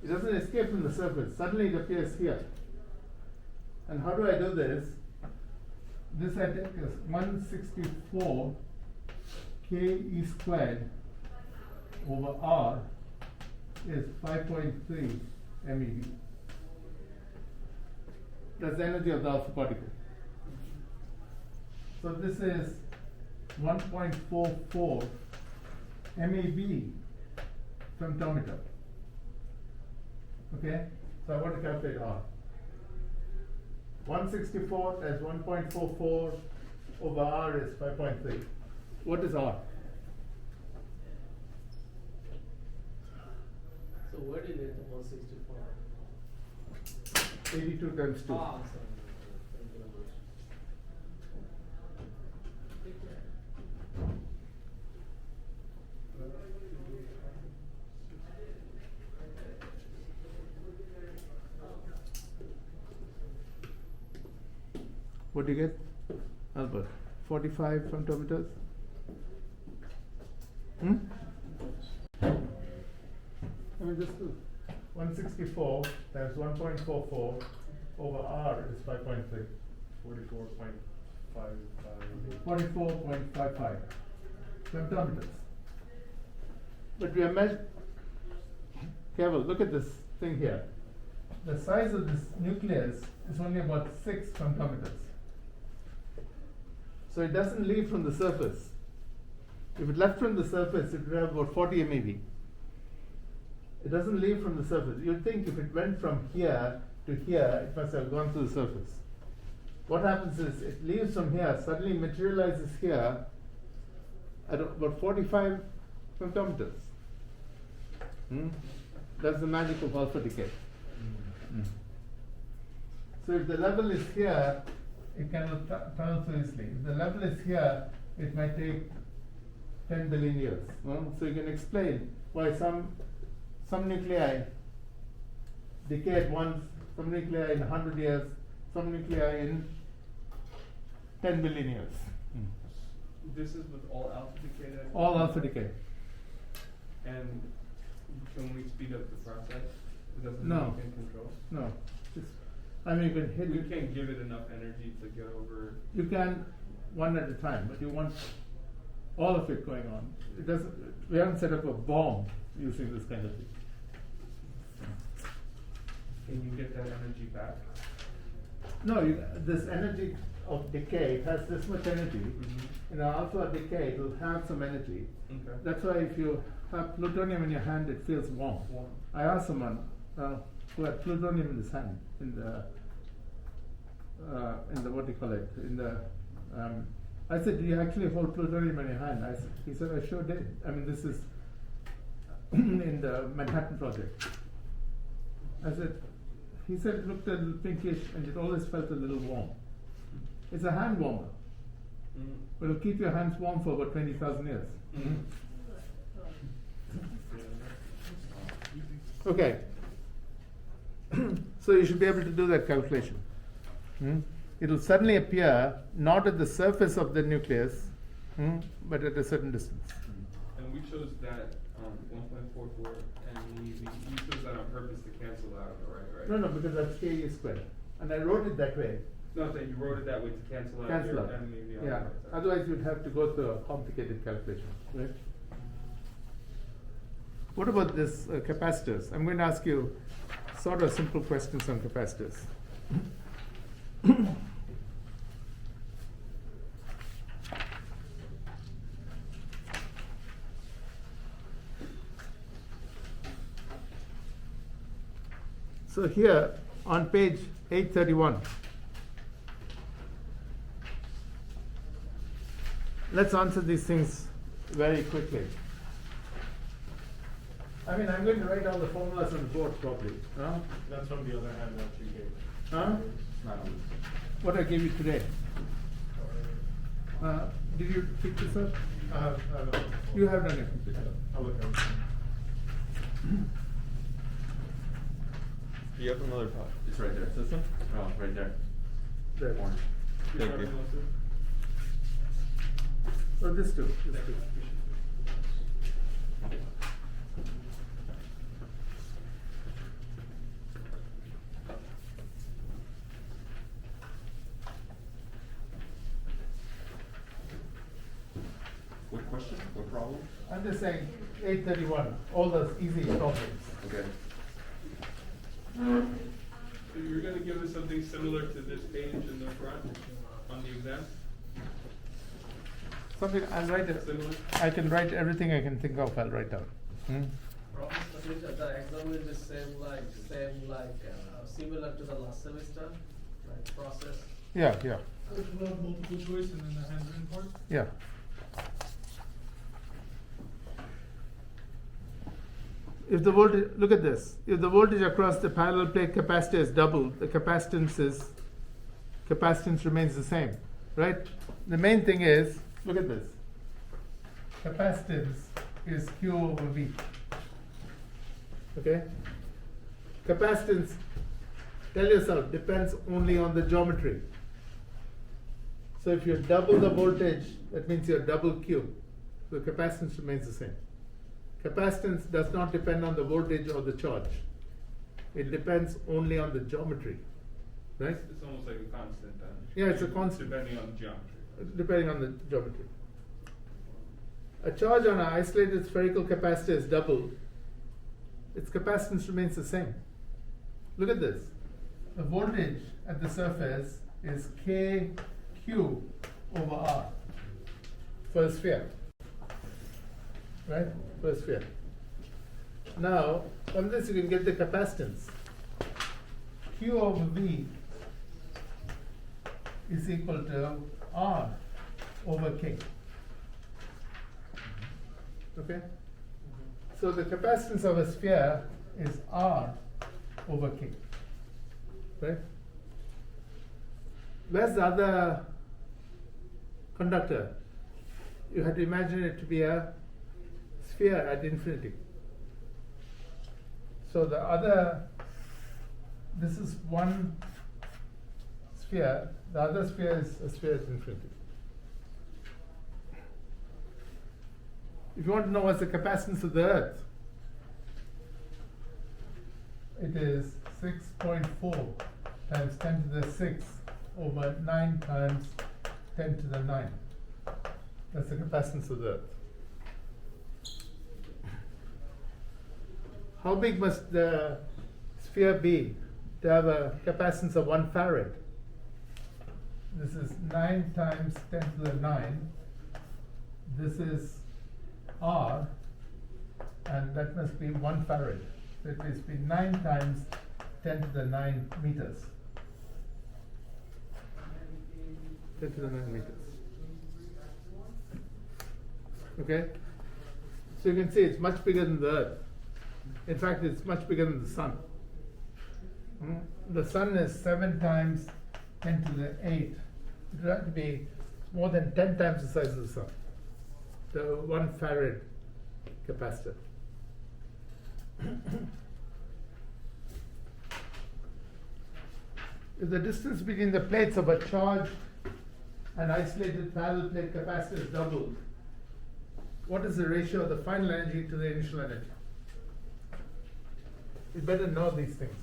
It doesn't escape from the surface. Suddenly it appears here. And how do I do this? This I take as 164 Ke squared over R is 5.3 MeV. That's the energy of the alpha particle. So this is 1.44 MeV femtometer. Okay? So I want to calculate R. 164 as 1.44 over R is 5.3. What is R? So where do you get the 164? 82 times 2. Ah, sorry. Thank you very much. What do you get, Albert? 45 femtometers? I mean, just do 164 times 1.44 over R is 5.3. 44.55 femtometers. But we are measuring. Careful, look at this thing here. The size of this nucleus is only about 6 femtometers. So it doesn't leave from the surface. If it left from the surface, it would have about 40 MeV. It doesn't leave from the surface. You'd think if it went from here to here, it must have gone through the surface. What happens is it leaves from here, suddenly materializes here at about 45 femtometers. That's the magic of alpha decay. So if the level is here, it cannot tunnel so easily. If the level is here, it might take 10 billion years. So you can explain why some nuclei decay at once, some nuclei in 100 years, some nuclei in 10 billion years. This is with all alpha decay then? All alpha decay. And can we speed up the process? It doesn't No. mean we can control? No, just, I mean, you can hit We it. can't give it enough energy to get over. You can one at a time, but you want all of it going on. It doesn't. We haven't set up a bomb using this kind of thing. Can you get that energy back? No, this energy of decay, it has this much energy. In an alpha decay, it will have some energy. Okay. That's why if you have plutonium in your hand, it feels warm. I asked someone who had plutonium in his hand, in the, what do you call it, in the, I said, do you actually hold plutonium in your hand? He said, I sure did. I mean, this is in the Manhattan Project. I said, he said it looked a little pinkish and it always felt a little warm. It's a hand warmer. Mm. But it'll keep your hands warm for about 20,000 years. Mm. Okay. So you should be able to do that calculation. It'll suddenly appear not at the surface of the nucleus, but at a certain distance. And we chose that 1.44, and you chose that on purpose to cancel out, right? No, because that's KE squared. And I wrote it that way. No, that you wrote it that way to cancel out. Cancel your out. enemy of the Yeah. other side. Otherwise you'd have to go through a complicated calculation. Right? What about this capacitors? I'm going to ask you sort of simple questions on capacitors. So here on page 831, let's answer these things very quickly. I mean, I'm going to write all the formulas on the board probably. Huh? That's from the other hand that you gave. Huh? Not on What I gave you today. Did you pick this up? I have it on the phone. You have done it. I'll look at it. Do you have another pot? It's right there. This one? Oh, right there. There. Orange. Thank you. So this too. This too. What question? What problem? I'm just saying 831, all those easy problems. Okay. So you're gonna give us something similar to this page in the front on the exam? Something I'll write it. Similar? I can write everything I can think of. I'll write down. Professor, the exam will be similar to the last semester, like process. Yeah. Which will have multiple choice and then the handwritten part? Yeah. If the voltage, look at this. If the voltage across the parallel plate capacitor is double, the capacitance remains the same, right? The main thing is, look at this. Capacitance is Q over V. Okay? Capacitance, tell yourself, depends only on the geometry. So if you double the voltage, that means you double Q. So capacitance remains the same. Capacitance does not depend on the voltage or the charge. It depends only on the geometry, right? It's almost like a constant then. Yeah, it's a constant. Depending on the geometry. Depending on the geometry. A charge on an isolated spherical capacitor is double. Its capacitance remains the same. Look at this. The voltage at the surface is KQ over R for a sphere. Right? For a sphere. Now, from this you can get the capacitance. Q over V is equal to R over K. Okay? So the capacitance of a sphere is R over K. Right? Where's the other conductor? You had to imagine it to be a sphere at infinity. So the other, this is one sphere, the other sphere is a sphere at infinity. If you want to know what's the capacitance of the Earth, it is 6.4 times 10 to the 6 over 9 times 10 to the 9. That's the capacitance of the Earth. How big must the sphere be to have a capacitance of 1 farad? This is 9 times 10 to the 9. This is R, and that must be 1 farad. So it must be 9 times 10 to the 9 meters. 10 to the 9 meters. Okay? So you can see it's much bigger than the Earth. In fact, it's much bigger than the Sun. The Sun is 7 times 10 to the 8. It would have to be more than 10 times the size of the Sun. The 1 farad capacitor. If the distance between the plates of a charged and isolated parallel plate capacitor is doubled, what is the ratio of the final energy to the initial energy? You better know these things.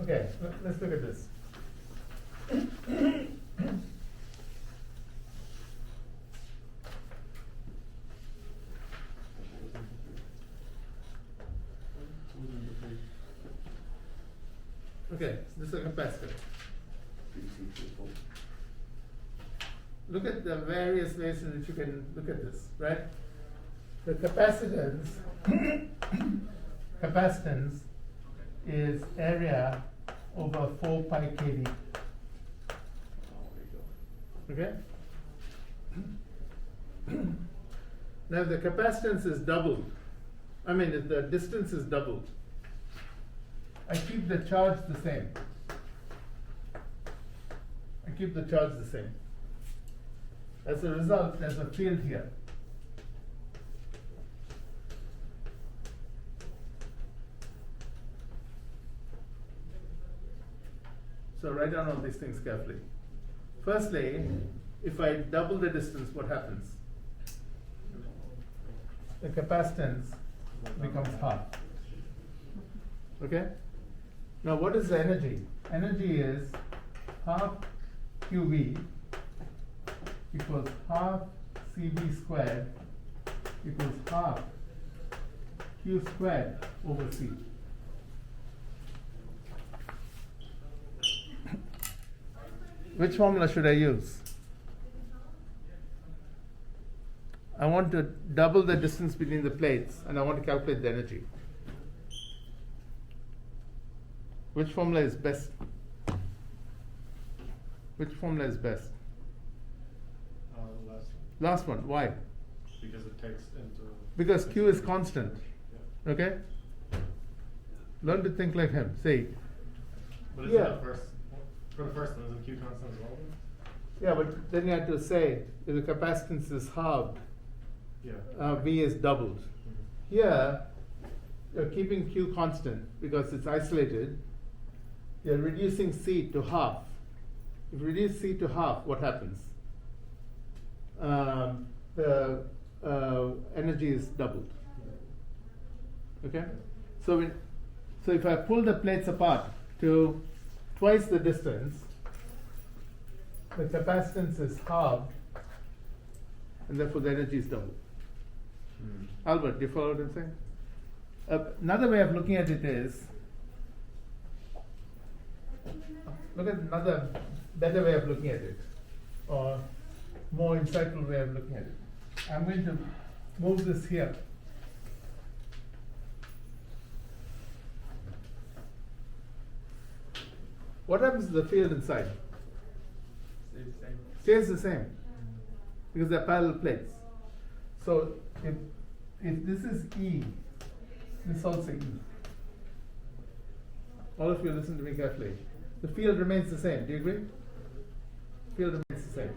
Okay, let's look at this. Okay, this is a capacitor. Look at the various ways in which you can look at this, right? The capacitance is area over 4 pi kV. Okay? Now the capacitance is doubled. I mean, if the distance is doubled, I keep the charge the same. I keep the charge the same. As a result, there's a field here. So write down all these things carefully. Firstly, if I double the distance, what happens? The capacitance becomes half. Okay? Now what is the energy? Energy is half QV equals half CV squared equals half Q squared over C. Which formula should I use? I want to double the distance between the plates and I want to calculate the energy. Which formula is best? Which formula is best? The last one, Last one. Why? because it takes into. Because Q is constant. Yeah. Okay? Learn to think like him. Say, But isn't Yeah. the first, for the first one, isn't Q constant as well? yeah, but then you have to say if the capacitance is halved, Yeah. V is doubled. Mhm. Here, you're keeping Q constant because it's isolated. You're reducing C to half. If you reduce C to half, what happens? The energy is doubled. Okay? So if I pull the plates apart to twice the distance, the capacitance is halved, and therefore the energy is doubled. Albert, do you follow what I'm saying? Another way of looking at it is, look at another better way of looking at it, or more insightful way of looking at it. I'm going to move this here. What happens to the field inside? Stay the same. Stays the same because they're parallel plates. So if this is E, this is also E. All of you listen to me carefully. The field remains the same. Do you agree? Field remains the same.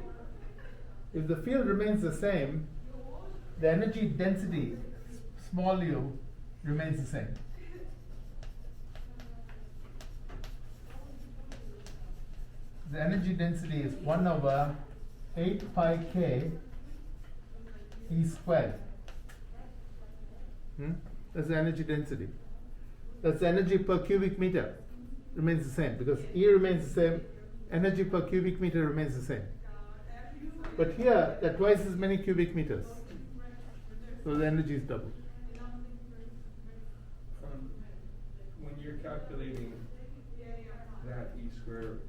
If the field remains the same, the energy density, small u, remains the same. The energy density is 1 over 8 pi k E squared. That's the energy density. That's the energy per cubic meter. Remains the same because E remains the same, energy per cubic meter remains the same. But here, there are twice as many cubic meters. So the energy is double. When you're calculating that E squared,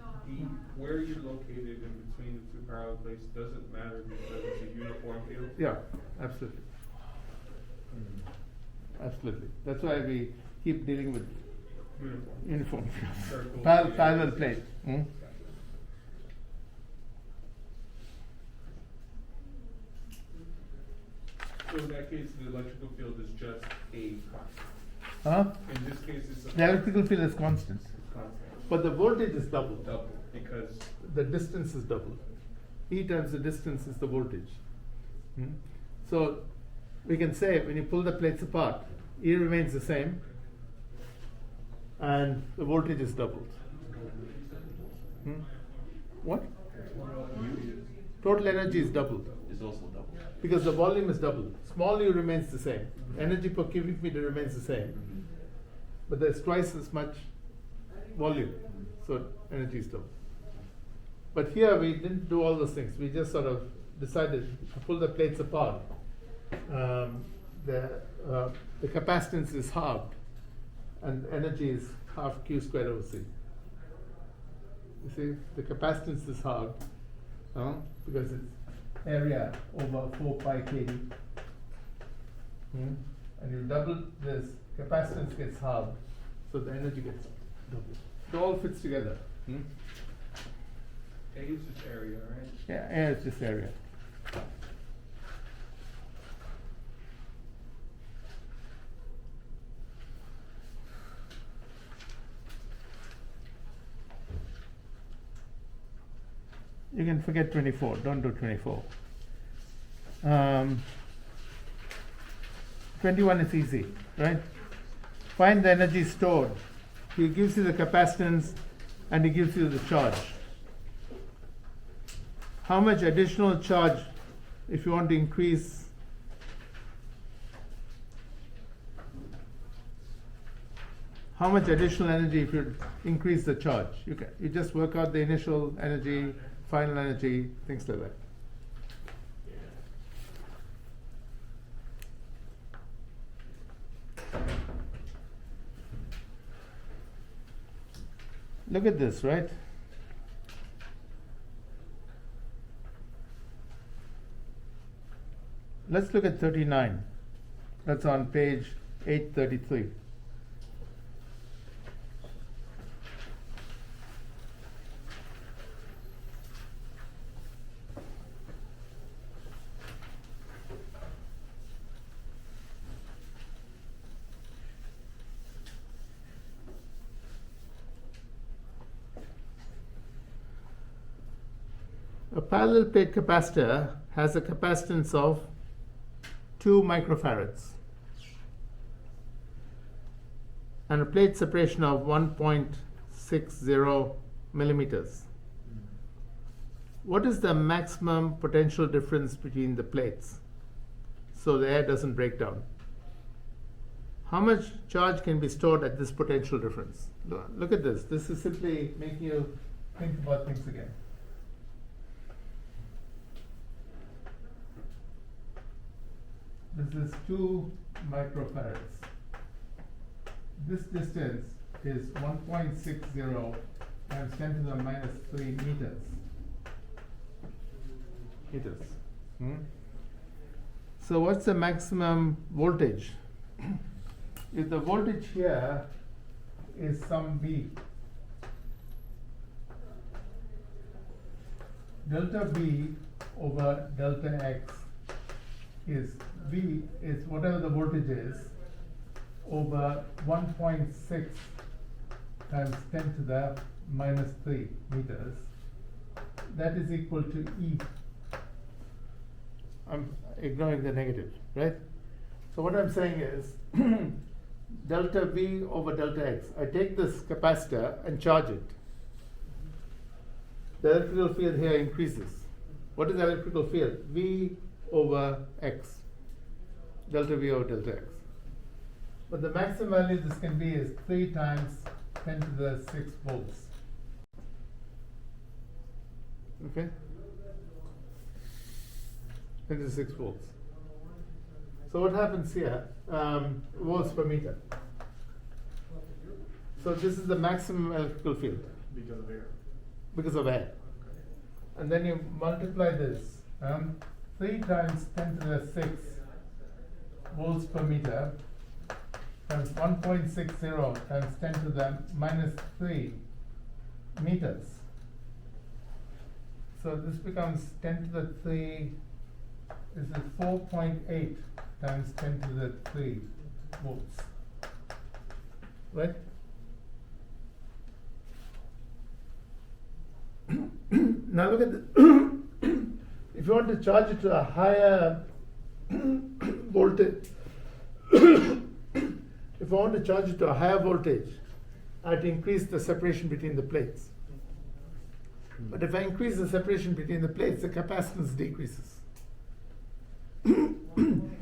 where you're located in between the two parallel plates doesn't matter because it's a uniform field. Yeah, absolutely. Absolutely. That's why we keep dealing with Uniform. uniform Circle. parallel plate. So in that case, the electrical field is just a constant. Huh? In this case, it's a. The electrical field is constant, Constant. but the voltage is double. Double, because, The distance is double. E times the distance is the voltage. Hmm? So we can say when you pull the plates apart, E remains the same and the voltage is doubled. Hmm? What? Total energy is doubled Is also double. because the volume is doubled. Small u remains the same. Energy per cubic meter remains the same, but there's twice as much volume, so energy is double. But here we didn't do all those things. We just sort of decided to pull the plates apart. The capacitance is halved, and energy is half Q squared over C. You see, the capacitance is halved because it's area over 4 pi kd. And you double this, capacitance gets halved, so the energy gets doubled. It all fits together. A is just area, right? Yeah, and it's this area. You can forget 24, don't do 24. 21 is easy, right? Find the energy stored. He gives you the capacitance and he gives you the charge. How much additional charge if you want to increase how much additional energy if you increase the charge? You just work out the initial energy, final energy, things like that. Look at this, right? Let's look at 39. That's on page 833. A parallel plate capacitor has a capacitance of 2 microfarads and a plate separation of 1.60 millimeters. What is the maximum potential difference between the plates so the air doesn't break down? How much charge can be stored at this potential difference? Look at this. This is simply making you think about things again. This is 2 microfarads. This distance is 1.60 times 10 to the minus 3 meters. So what's the maximum voltage? If the voltage here is some V, delta V over delta X is V is whatever the voltage is over 1.6 times 10 to the minus 3 meters. That is equal to E. I'm ignoring the negative, right? So what I'm saying is delta V over delta X. I take this capacitor and charge it. The electrical field here increases. What is the electrical field? V over X. Delta V over delta X. But the maximum value this can be is 3 times 10 to the 6 volts. Okay? 10 to the 6 volts. So what happens here? Volts per meter. So this is the maximum electrical field Because of air. because of air. And then you multiply this. 3 times 10 to the 6 volts per meter times 1.60 times 10 to the minus 3 meters. So this becomes 10 to the 3 is at 4.8 times 10 to the 3 volts. Right? Now look at the if you want to charge it to a higher voltage, if I want to charge it to a higher voltage, I have to increase the separation between the plates. But if I increase the separation between the plates, the capacitance decreases.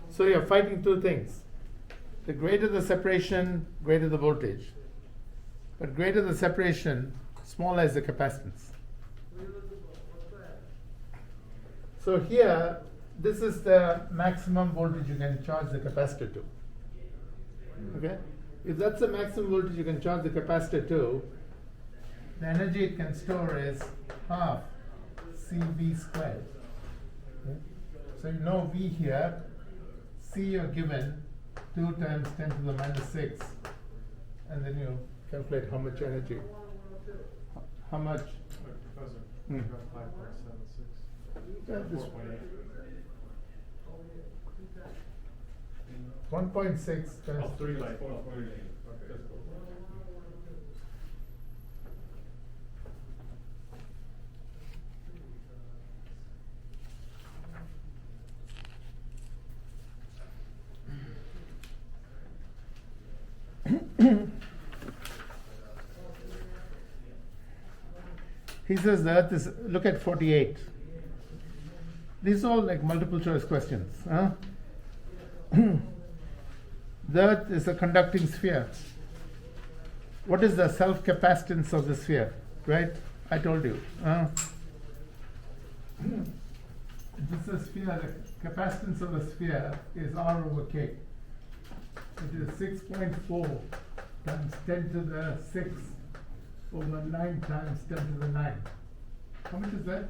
So you're fighting two things. The greater the separation, greater the voltage. But greater the separation, smaller is the capacitance. So here, this is the maximum voltage you can charge the capacitor to. Okay? If that's the maximum voltage you can charge the capacitor to, the energy it can store is half CV squared. Okay? So you know V here, C you're given 2 times 10 to the minus 6, and then you calculate how much energy. How much? Professor, Hmm. you got 5.76. Yeah, this 4.8. 1.6 times Oh, 3 by 4.8. 12. Okay, let's go. He says the earth is, look at 48. These are all like multiple choice questions. Huh? The earth is a conducting sphere. What is the self-capacitance of the sphere? Right? I told you. This is sphere, the capacitance of the sphere is R over K. It is 6.4 times 10 to the 6 over 9 times 10 to the 9. How much is that?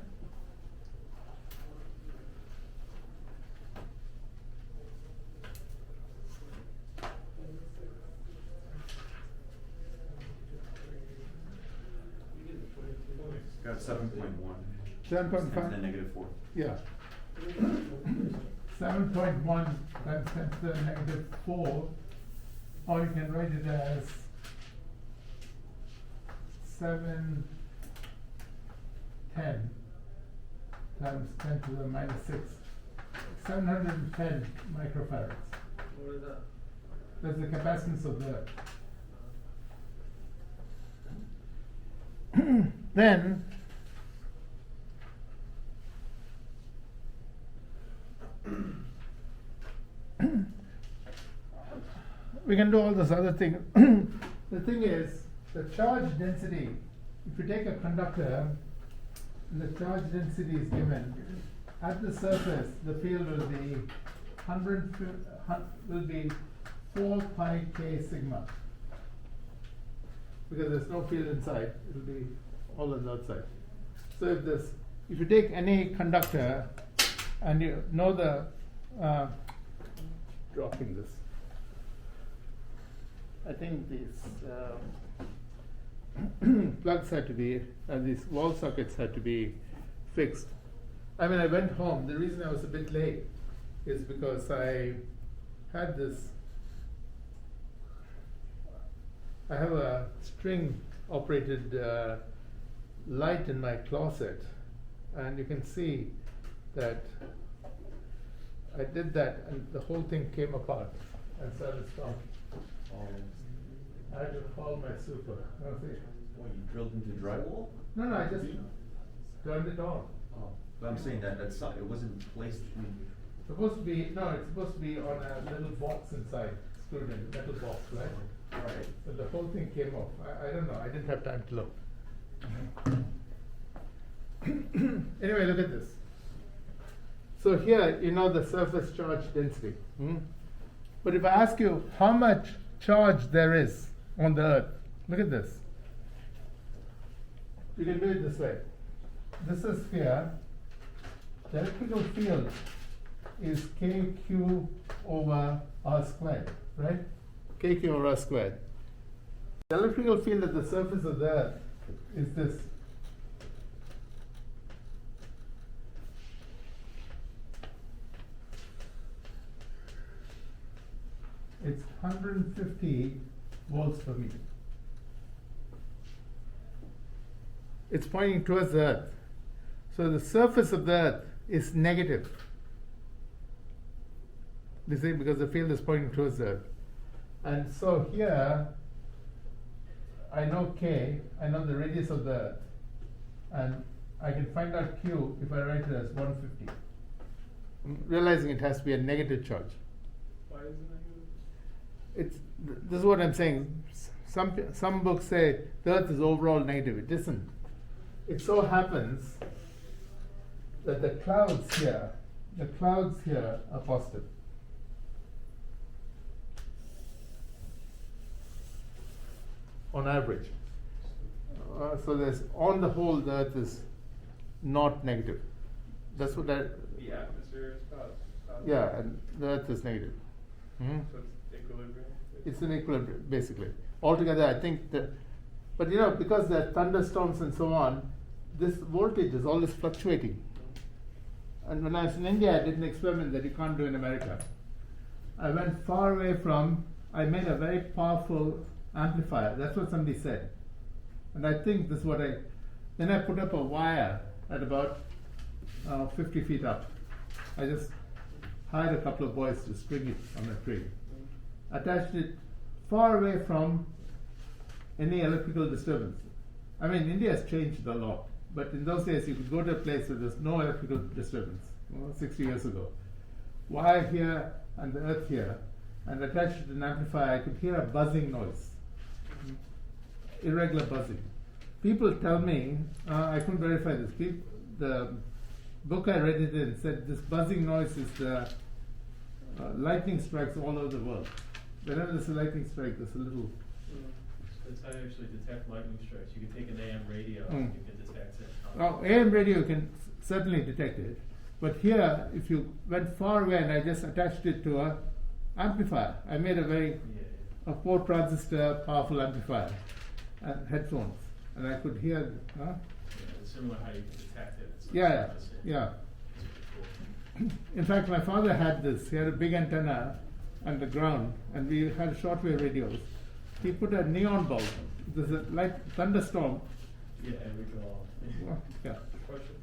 Got 7.1. 7.5? And then negative 4. Yeah. 7.1 times 10 to the negative 4, or you can write it as 710 times 10 to the minus 6. 710 microfarads. What is that? That's the capacitance of the earth. Then we can do all this other thing. The thing is, the charge density, if you take a conductor, and the charge density is given, at the surface, the field will be 4 pi k sigma. Because there's no field inside, it will be all on the outside. So if you take any conductor and you know the dropping this. I think these plugs had to be, these wall sockets had to be fixed. I mean, I went home. The reason I was a bit late is because I had this. I have a string operated light in my closet, and you can see that I did that and the whole thing came apart and started stopping. I had to call my super. What, you drilled into drywall? No, I just turned it on. Oh, but I'm saying that's not, it wasn't placed in. It's supposed to be on a little box inside, screwed in, metal box, right? Right. So the whole thing came off. I don't know, I didn't have time to look. Anyway, look at this. So here, you know the surface charge density. But if I ask you how much charge there is on the earth, look at this. You can do it this way. This is sphere. The electrical field is KQ over R squared, right? KQ over R squared. The electrical field at the surface of the earth is this. 150 volts per meter. It's pointing towards the earth. So the surface of the earth is negative. You see, because the field is pointing towards the earth. And so here, I know K, I know the radius of the earth, and I can find out Q if I write it as 150. Realizing it has to be a negative charge. Why isn't it? It's, this is what I'm saying. Some books say the earth is overall negative. It isn't. It so happens that the clouds here are positive. On average. So there's, on the whole, the earth is not negative. That's what I, The atmosphere is positive. yeah, and the earth is negative. Mhm. So it's equilibrium? It's an equilibrium, basically. Altogether, I think that, but because there are thunderstorms and so on, this voltage is always fluctuating. And when I was in India, I did an experiment that you can't do in America. I went far away from, I made a very powerful amplifier. That's what somebody said. And I think this is what then I put up a wire at about 50 feet up. I just hired a couple of boys to string it on a tree. Attached it far away from any electrical disturbance. I mean, India has changed a lot, but in those days you could go to a place where there's no electrical disturbance, 60 years ago. Wire here and the earth here, and attached it to an amplifier, I could hear a buzzing noise, irregular buzzing. People tell me, I couldn't verify this, the book I read it in said this buzzing noise is the lightning strikes all over the world. Whenever there's a lightning strike, there's a little. That's how you actually detect lightning strikes. You can take an AM radio Mm. and you can detect it. Now, AM radio can certainly detect it, but here, if you went far away and I just attached it to a amplifier, I made a 4 transistor powerful amplifier and headphones, and I could hear. Yeah, it's similar how you can detect it. It's Yeah, the same. yeah. It's pretty cool. In fact, my father had this. He had a big antenna underground, and we had shortwave radios. He put a neon bulb. There's a light thunderstorm. Yeah, and we can all. Yeah. Question: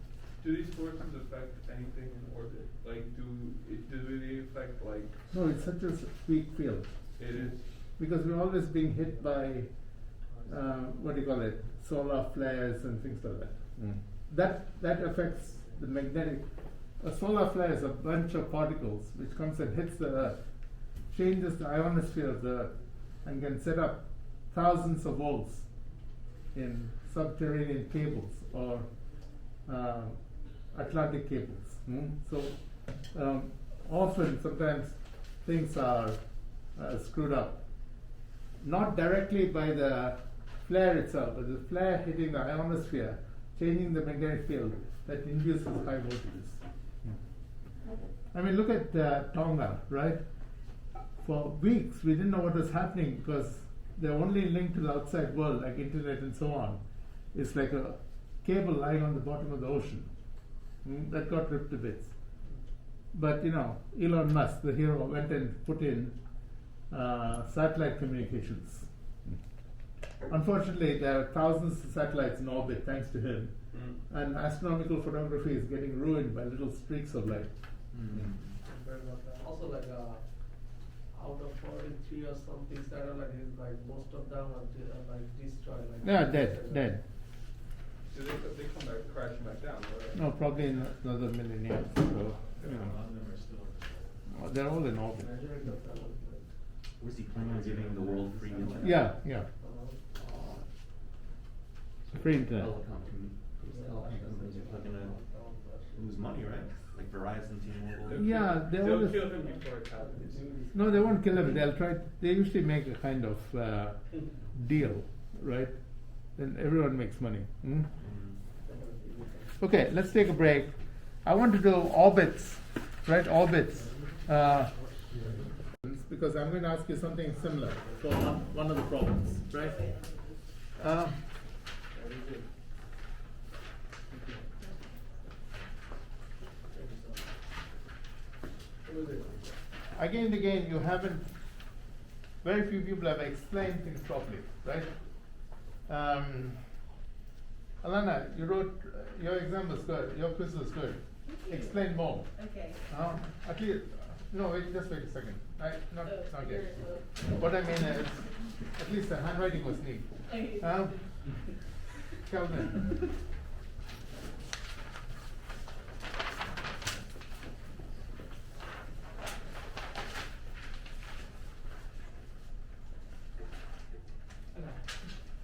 do these forces affect anything in orbit? Like, do they affect like? No, it's such a weak field It is. because we're always being hit by what do you call it? Solar flares and things like that. That affects the magnetic. A solar flare is a bunch of particles which comes and hits the Earth, changes the ionosphere of the Earth, and can set up thousands of volts in subterranean cables or Atlantic cables. So often, sometimes things are screwed up. Not directly by the flare itself, but the flare hitting the ionosphere, changing the magnetic field that induces high voltages. I mean, look at Tonga, right? For weeks, we didn't know what was happening because they're only linked to the outside world, like internet and so on. It's like a cable lying on the bottom of the ocean. That got ripped to bits. But Elon Musk, the hero, went and put in satellite communications. Unfortunately, there are thousands of satellites in orbit thanks to him, and astronomical photography is getting ruined by little streaks of light. Also, like out of 43 or something satellites, like most of them are like destroyed. Like Yeah, dead. Do they come back crashing back down? Right? No, probably in another millennia. So, A lot of them are still in the they're all in orbit. Majority of them. Was he planning on giving the world free internet? Yeah. Free internet. Telecom companies are gonna lose money, right? Like Verizon, T-Mobile. Yeah, they They'll always. kill him before it happens. No, they won't kill him. They'll try. They usually make a kind of deal, right? Then everyone makes money. Okay, let's take a break. I want to do orbits, right? Orbits. Because I'm going to ask you something similar for one of the problems, right? Again and again, you haven't very few people have explained things properly, right? Alana, you wrote, your exam was good, your quiz was good. Explain more. Okay. At least, no, wait, just wait a second. Not yet. you're- What I mean is, at least the handwriting was neat. Okay. Calvin.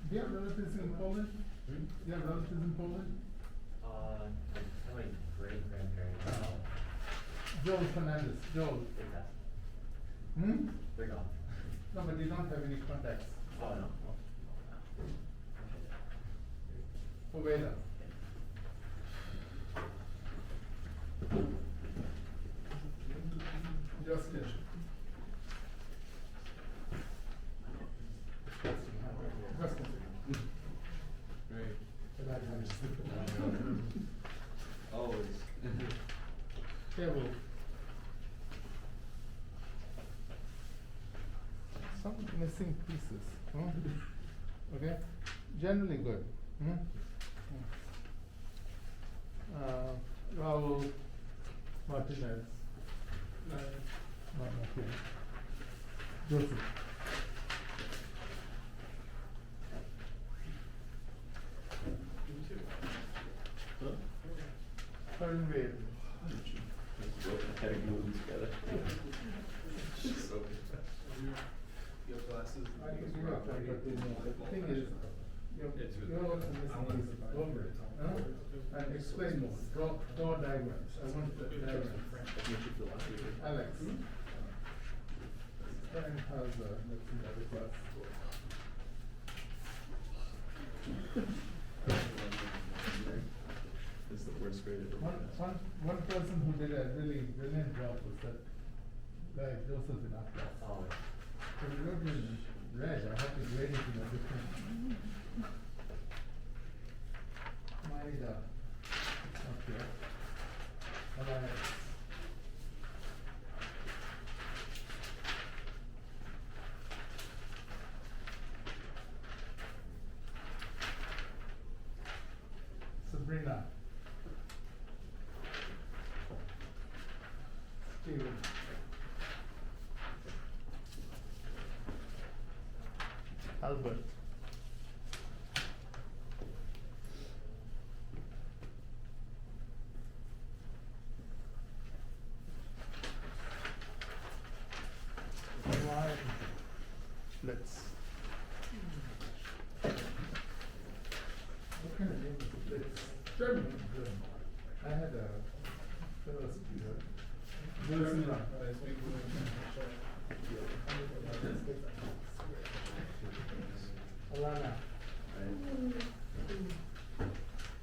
Do you have relatives in Poland? Do you have relatives in Poland? My great grandparents. Joel Fernandez, Joel. They passed. Hmm? They're gone. No, but you don't have any contacts. Oh, no. Poveda. Justin. Justin. Always. Table. Some missing pieces. Okay? Generally good. Raul Martinez. Not here. Joseph. Karan Wade. Had to glue them together. Your glasses. I can give up, but the thing is, you're also missing pieces. And explain more. Draw diagrams. I want the diagrams. Alex. Brian has that's in the other class. It's the worst grade ever. One person who did a really brilliant job was that guy Joseph in our class. Oh, So we wrote in red, I have to grade it in a different. Maida. Okay. Alliance. Sabrina. Steven. Albert. Let's. What kind of name is it? It's German. I had a philosophy, Wilson. Alana.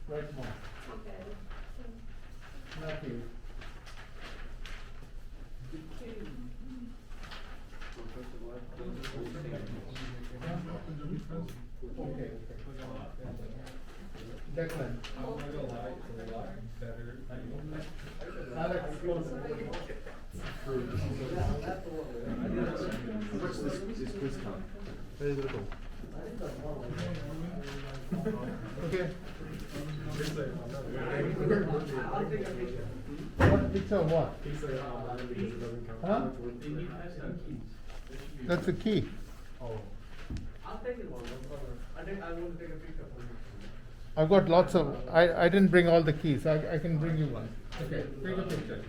Right more. Matthew. Okay. Declan. Alex. What's this quiz count? Very little. Okay. I'll take a picture. What picture of what? Huh? They need some keys. There should be- That's a key. I'll take it one, no problem. I want to take a picture for you. I've got lots of, I didn't bring all the keys, I can bring you one. Okay, take a picture.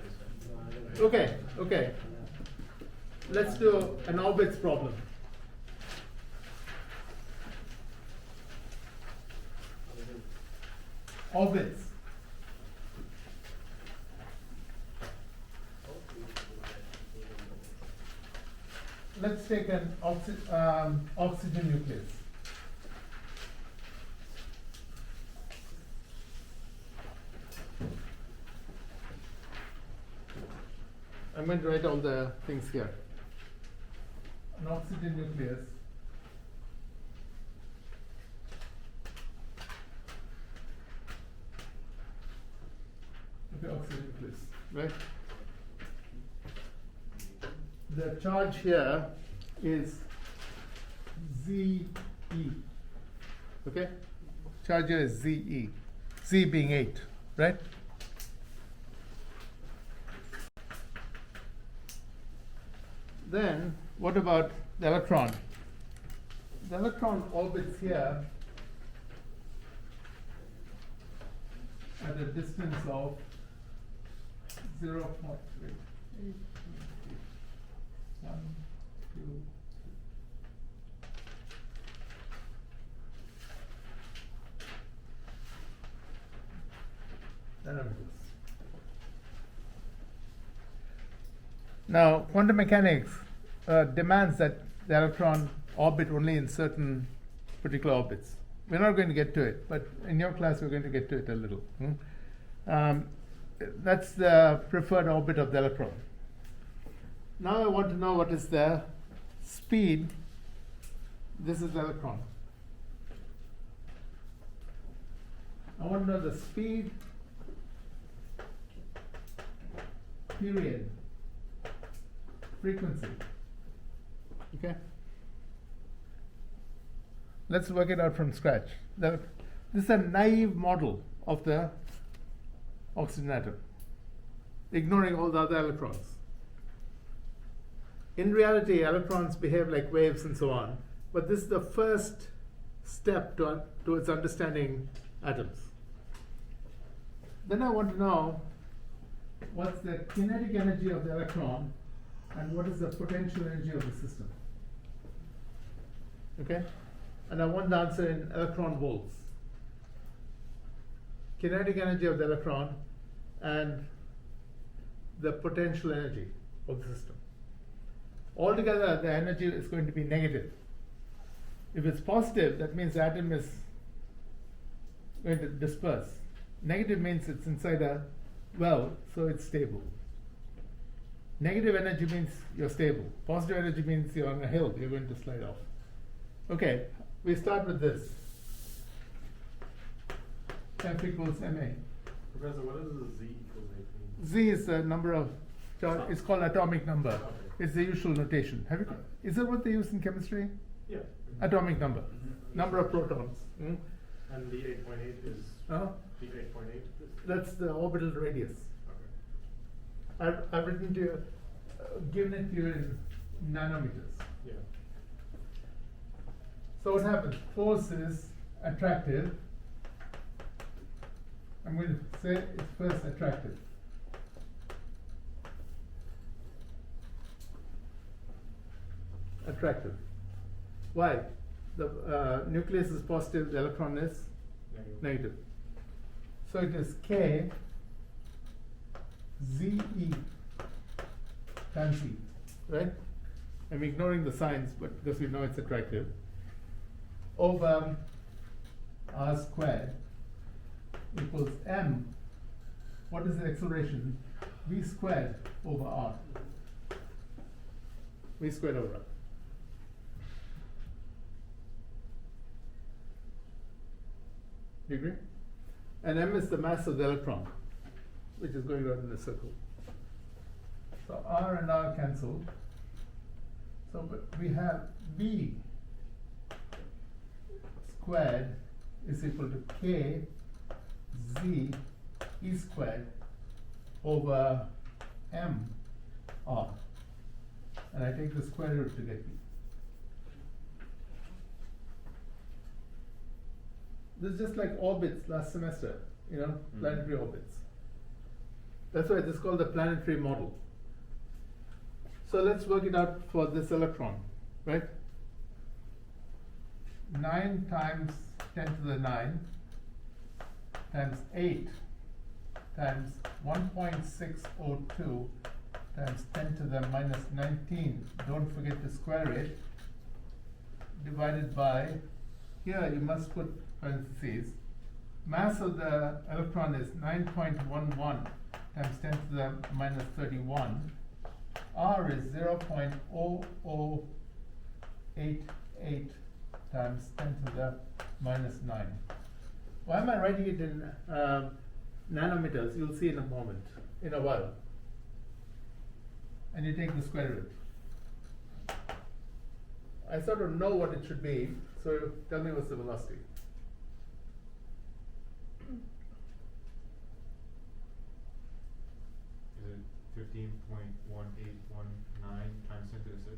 Okay. Let's do an orbits problem. Orbits. Let's take an oxygen nucleus. I'm going to write all the things here. An oxygen nucleus. Okay, oxygen nucleus, right? The charge here is ZE. Okay? Charge here is ZE. Z being 8, right? Then, what about the electron? The electron orbits here at a distance of 0.3. 1, 2, nanometers. Now, quantum mechanics demands that the electron orbit only in certain particular orbits. We're not going to get to it, but in your class we're going to get to it a little. That's the preferred orbit of the electron. Now I want to know what is the speed. This is the electron. I want to know the speed, period, frequency. Okay? Let's work it out from scratch. This is a naive model of the oxygen atom, ignoring all the other electrons. In reality, electrons behave like waves and so on, but this is the first step towards understanding atoms. Then I want to know what's the kinetic energy of the electron and what is the potential energy of the system. Okay? And I want the answer in electron volts. Kinetic energy of the electron and the potential energy of the system. Altogether, the energy is going to be negative. If it's positive, that means the atom is going to disperse. Negative means it's inside a well, so it's stable. Negative energy means you're stable. Positive energy means you're on a hill, you're going to slide off. Okay, we start with this. F equals ma. Professor, what does the Z equals 8 mean? Z is the number of charge. It's called atomic number. Okay. It's the usual notation. Have you? Is that what they use in chemistry? Yeah. Atomic number. Mhm. Number of protons. And the 8.8 is Uh, the 8.8? that's the orbital radius. Okay. I've written to you, given it to you in nanometers. Yeah. So what happens? Force is attractive. I'm going to say it's first attractive. Attractive. Why? The nucleus is positive, the electron is Negative. negative. So it is K ZE times E, right? I'm ignoring the signs, but because we know it's attractive, over R squared equals M. What is the acceleration? V squared over R. V squared over R. You agree? And M is the mass of the electron, which is going around in a circle. So R and R cancel. So we have V squared is equal to K Z E squared over M R. And I take the square root to get V. This is just like orbits last semester, planetary orbits. That's why this is called the planetary model. So let's work it out for this electron, right? 9 times 10 to the 9 times 8 times 1.602 times 10 to the minus 19, don't forget to square it, divided by, here you must put parentheses, mass of the electron is 9.11 times 10 to the minus 31, R is 0.0088 times 10 to the minus 9. Why am I writing it in nanometers? You'll see in a moment, in a while. And you take the square root. I sort of know what it should be, so tell me what's the velocity. Is it 15.1819 times 10 to the 6?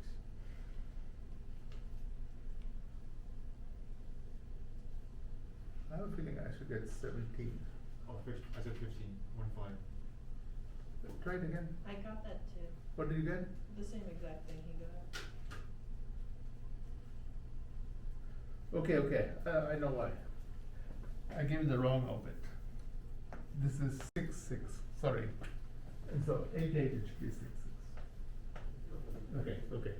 I have a feeling I should get 17. Oh, I said 15, 1.5. Try it again. I got that too, What did you get? the same exact thing he got. Okay, I know why. I gave you the wrong orbit. This is 6, sorry. And so 8, it should be 6. Okay.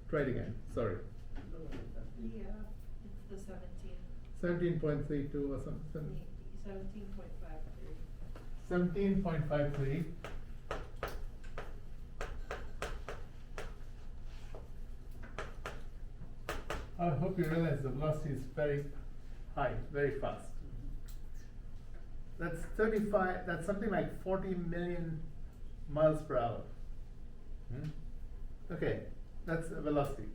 Try it again, sorry. Yeah, it's the 17, 17.32 or something. 17.53. 17.53. I hope you realize the velocity is very high, very fast. That's something like 40 million miles per hour. Okay, that's the velocity.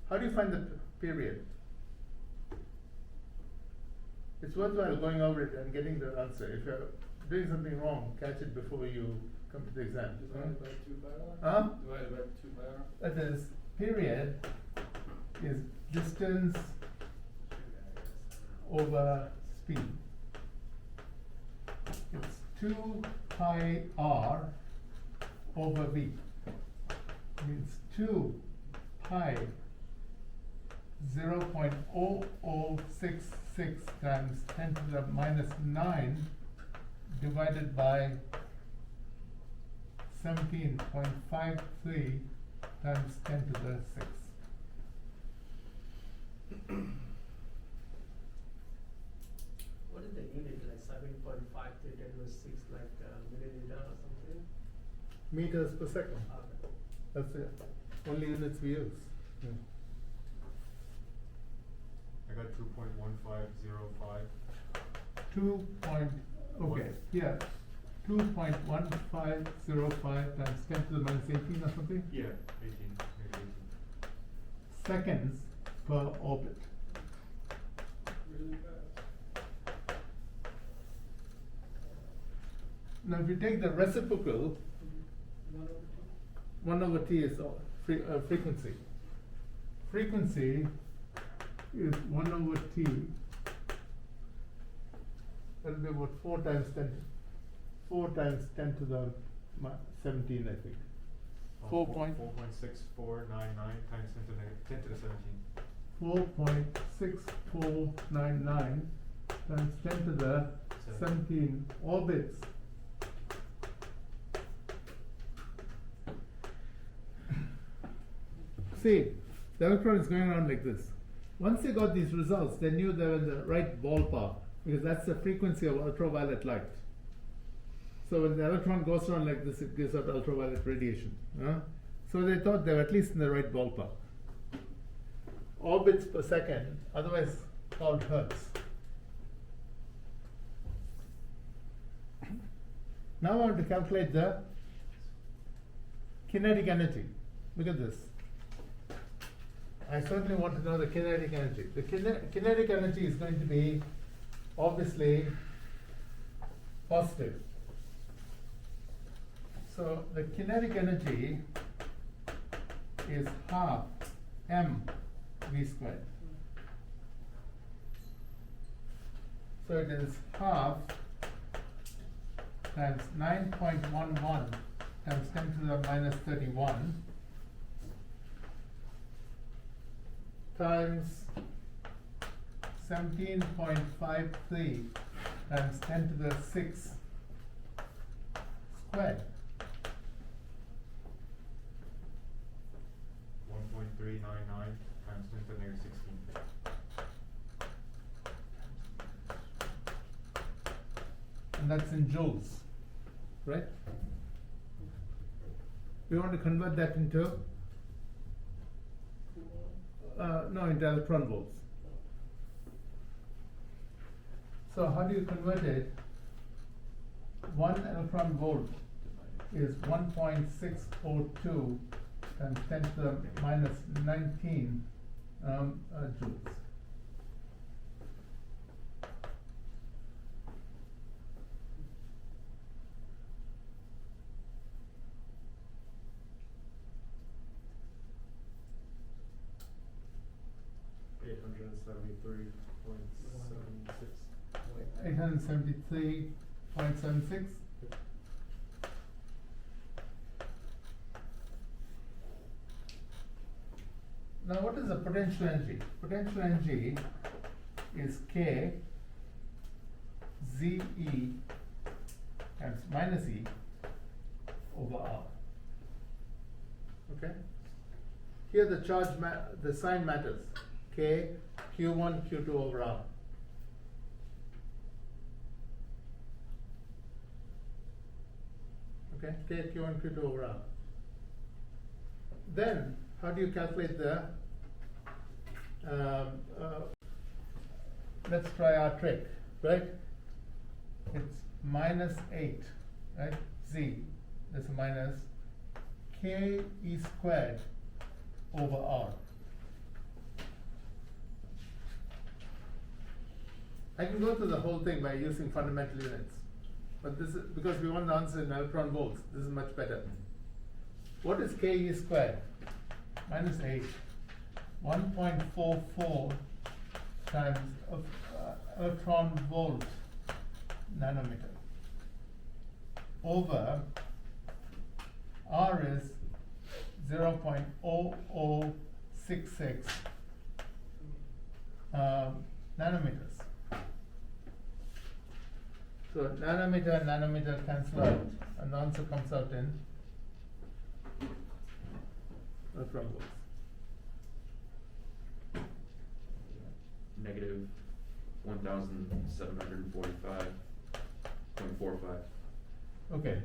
How do you find the period? It's worthwhile going over it and getting the answer. If you're doing something wrong, catch it before you come to the exam. Divided by 2 pi r? Huh? Divided by 2 pi r? That is, period is distance over speed. It's 2 pi r over v. Means 2 pi 0.0066 times 10 to the minus 9 divided by 17.53 times 10 to the 6. What is the unit, like 7.53 10 to the 6, like milliliter or something? Meters per second. Okay. That's the only units we use. I got 2.1505. 2.1505 times 10 to the minus 18 or something? Yeah, 18, maybe 18. Seconds per orbit. Really fast. Now if you take the reciprocal, 1 over t is frequency. Frequency is 1 over t. That'll be about 4 times 10 to the 17, I think. 4.6499 times 10 to the 17. 4.6499 times 10 to the 17 orbits. See, the electron is going around like this. Once they got these results, they knew they were in the right ballpark, because that's the frequency of ultraviolet light. So when the electron goes around like this, it gives out ultraviolet radiation. So they thought they were at least in the right ballpark. Orbits per second, otherwise called hertz. Now I want to calculate the kinetic energy. Look at this. I certainly want to know the kinetic energy. The kinetic energy is going to be obviously positive. So the kinetic energy is half m v squared. So it is half times 9.11 times 10 to the minus 31 times 17.53 times 10 to the 6 squared. 1.399 times 10 to the negative 16. And that's in joules, right? We want to convert that into into electron volts. So how do you convert it? 1 electron volt is 1.602 times 10 to the minus 19 joules. $873.76. 873.76. Now what is the potential energy? Potential energy is K ZE times minus E over R. Okay? Here the charge, the sign matters. K, Q1, Q2 over R. Okay, K, Q1, Q2 over R. Then, how do you calculate the, let's try our trick, right? It's minus 8, right? Z, that's a minus K E squared over R. I can go through the whole thing by using fundamental units, but this is because we want the answer in electron volts. This is much better. What is K E squared? Minus 8. 1.44 times of electron volt nanometer over R is 0.0066 nanometers. So nanometer and nanometer cancel out, and the answer comes out in electron volts. Negative 1,745.45. Okay.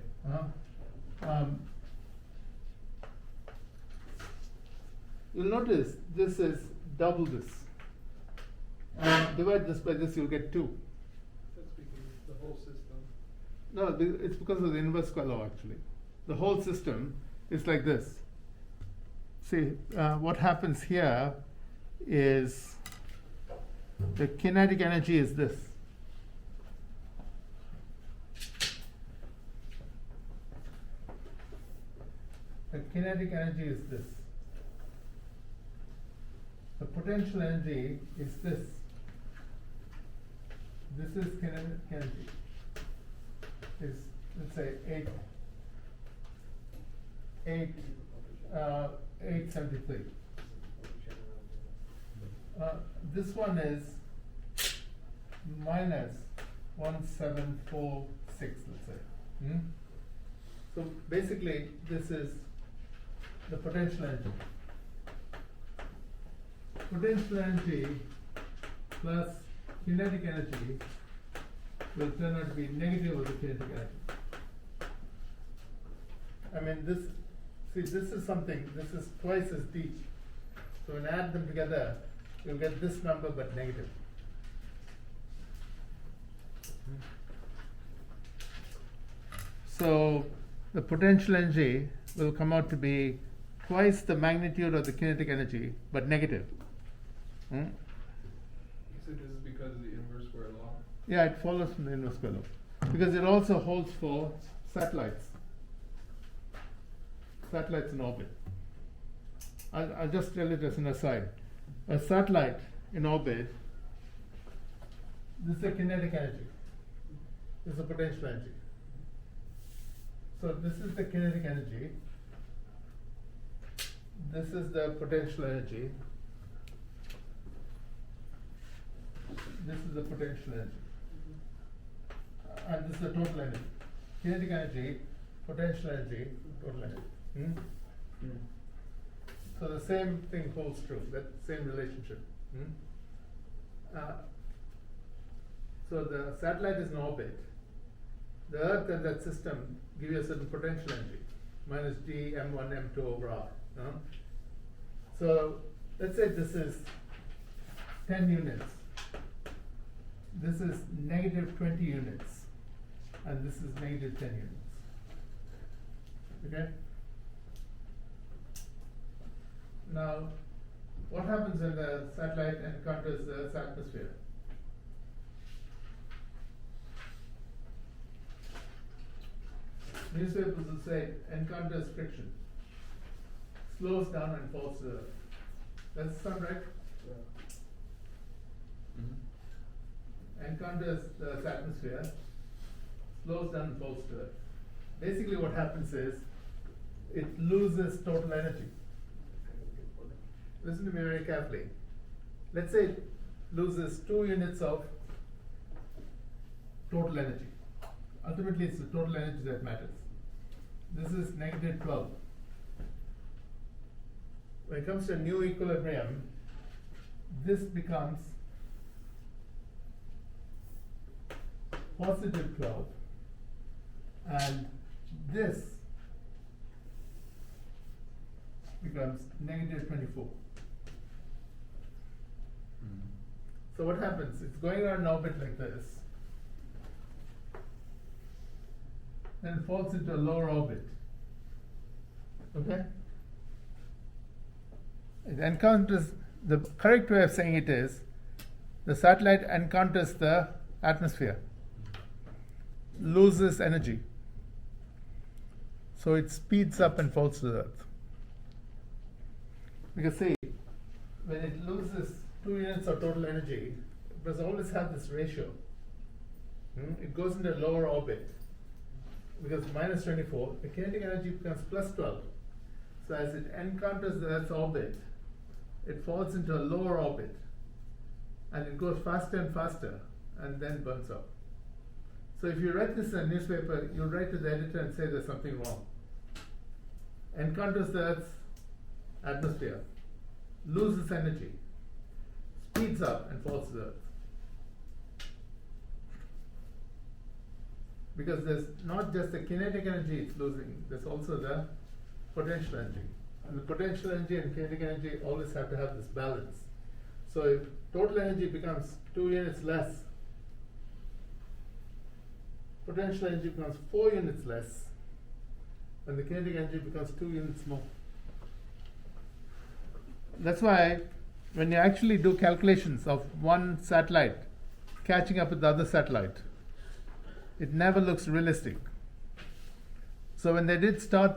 You'll notice this is double this. Divide this by this, you'll get 2. That's because the whole system. No, it's because of the inverse square law actually. The whole system is like this. See, what happens here is the kinetic energy is this. The kinetic energy is this. The potential energy is this. This is kinetic energy. Is, let's say, 873. This one is minus 1746, let's say. So basically, this is the potential energy. Potential energy plus kinetic energy will turn out to be negative of the kinetic energy. I mean, this, see, this is something, this is twice as deep. So when I add them together, you'll get this number but negative. So the potential energy will come out to be twice the magnitude of the kinetic energy but negative. You said this is because of the inverse square law? Yeah, it follows from the inverse square law. Because it also holds for satellites. Satellites in orbit. I'll just tell it as an aside. A satellite in orbit, this is the kinetic energy. This is the potential energy. So this is the kinetic energy. This is the potential energy. This is the potential energy. And this is the total energy. Kinetic energy, potential energy, total energy. So the same thing holds true, that same relationship. So the satellite is in orbit. The Earth and that system give you a certain potential energy, minus d m1 m2 over r. So let's say this is 10 units. This is negative 20 units, and this is negative 10 units. Okay? Now, what happens when the satellite encounters the Earth's atmosphere? Newspapers will say encounters friction, slows down and falls to the earth. Does that sound right? Encounters the Earth's atmosphere, slows down and falls to earth. Basically what happens is, it loses total energy. Listen to me very carefully. Let's say it loses 2 units of total energy. Ultimately, it's the total energy that matters. This is negative 12. When it comes to a new equilibrium, this becomes positive 12, and this becomes negative 24. So what happens? It's going around an orbit like this, then it falls into a lower orbit. Okay? It encounters, the correct way of saying it is, the satellite encounters the atmosphere, loses energy. So it speeds up and falls to the earth. Because see, when it loses 2 units of total energy, it must always have this ratio. It goes into a lower orbit. Because minus 24, the kinetic energy becomes plus 12. So as it encounters the Earth's orbit, it falls into a lower orbit. And it goes faster and faster, and then burns up. So if you write this in a newspaper, you'll write to the editor and say there's something wrong. Encounters the Earth's atmosphere, loses energy, speeds up and falls to the Earth. Because there's not just the kinetic energy it's losing, there's also the potential energy. And the potential energy and kinetic energy always have to have this balance. So if total energy becomes 2 units less, potential energy becomes 4 units less, and the kinetic energy becomes 2 units more. That's why when you actually do calculations of one satellite catching up with the other satellite, it never looks realistic. So when they did Star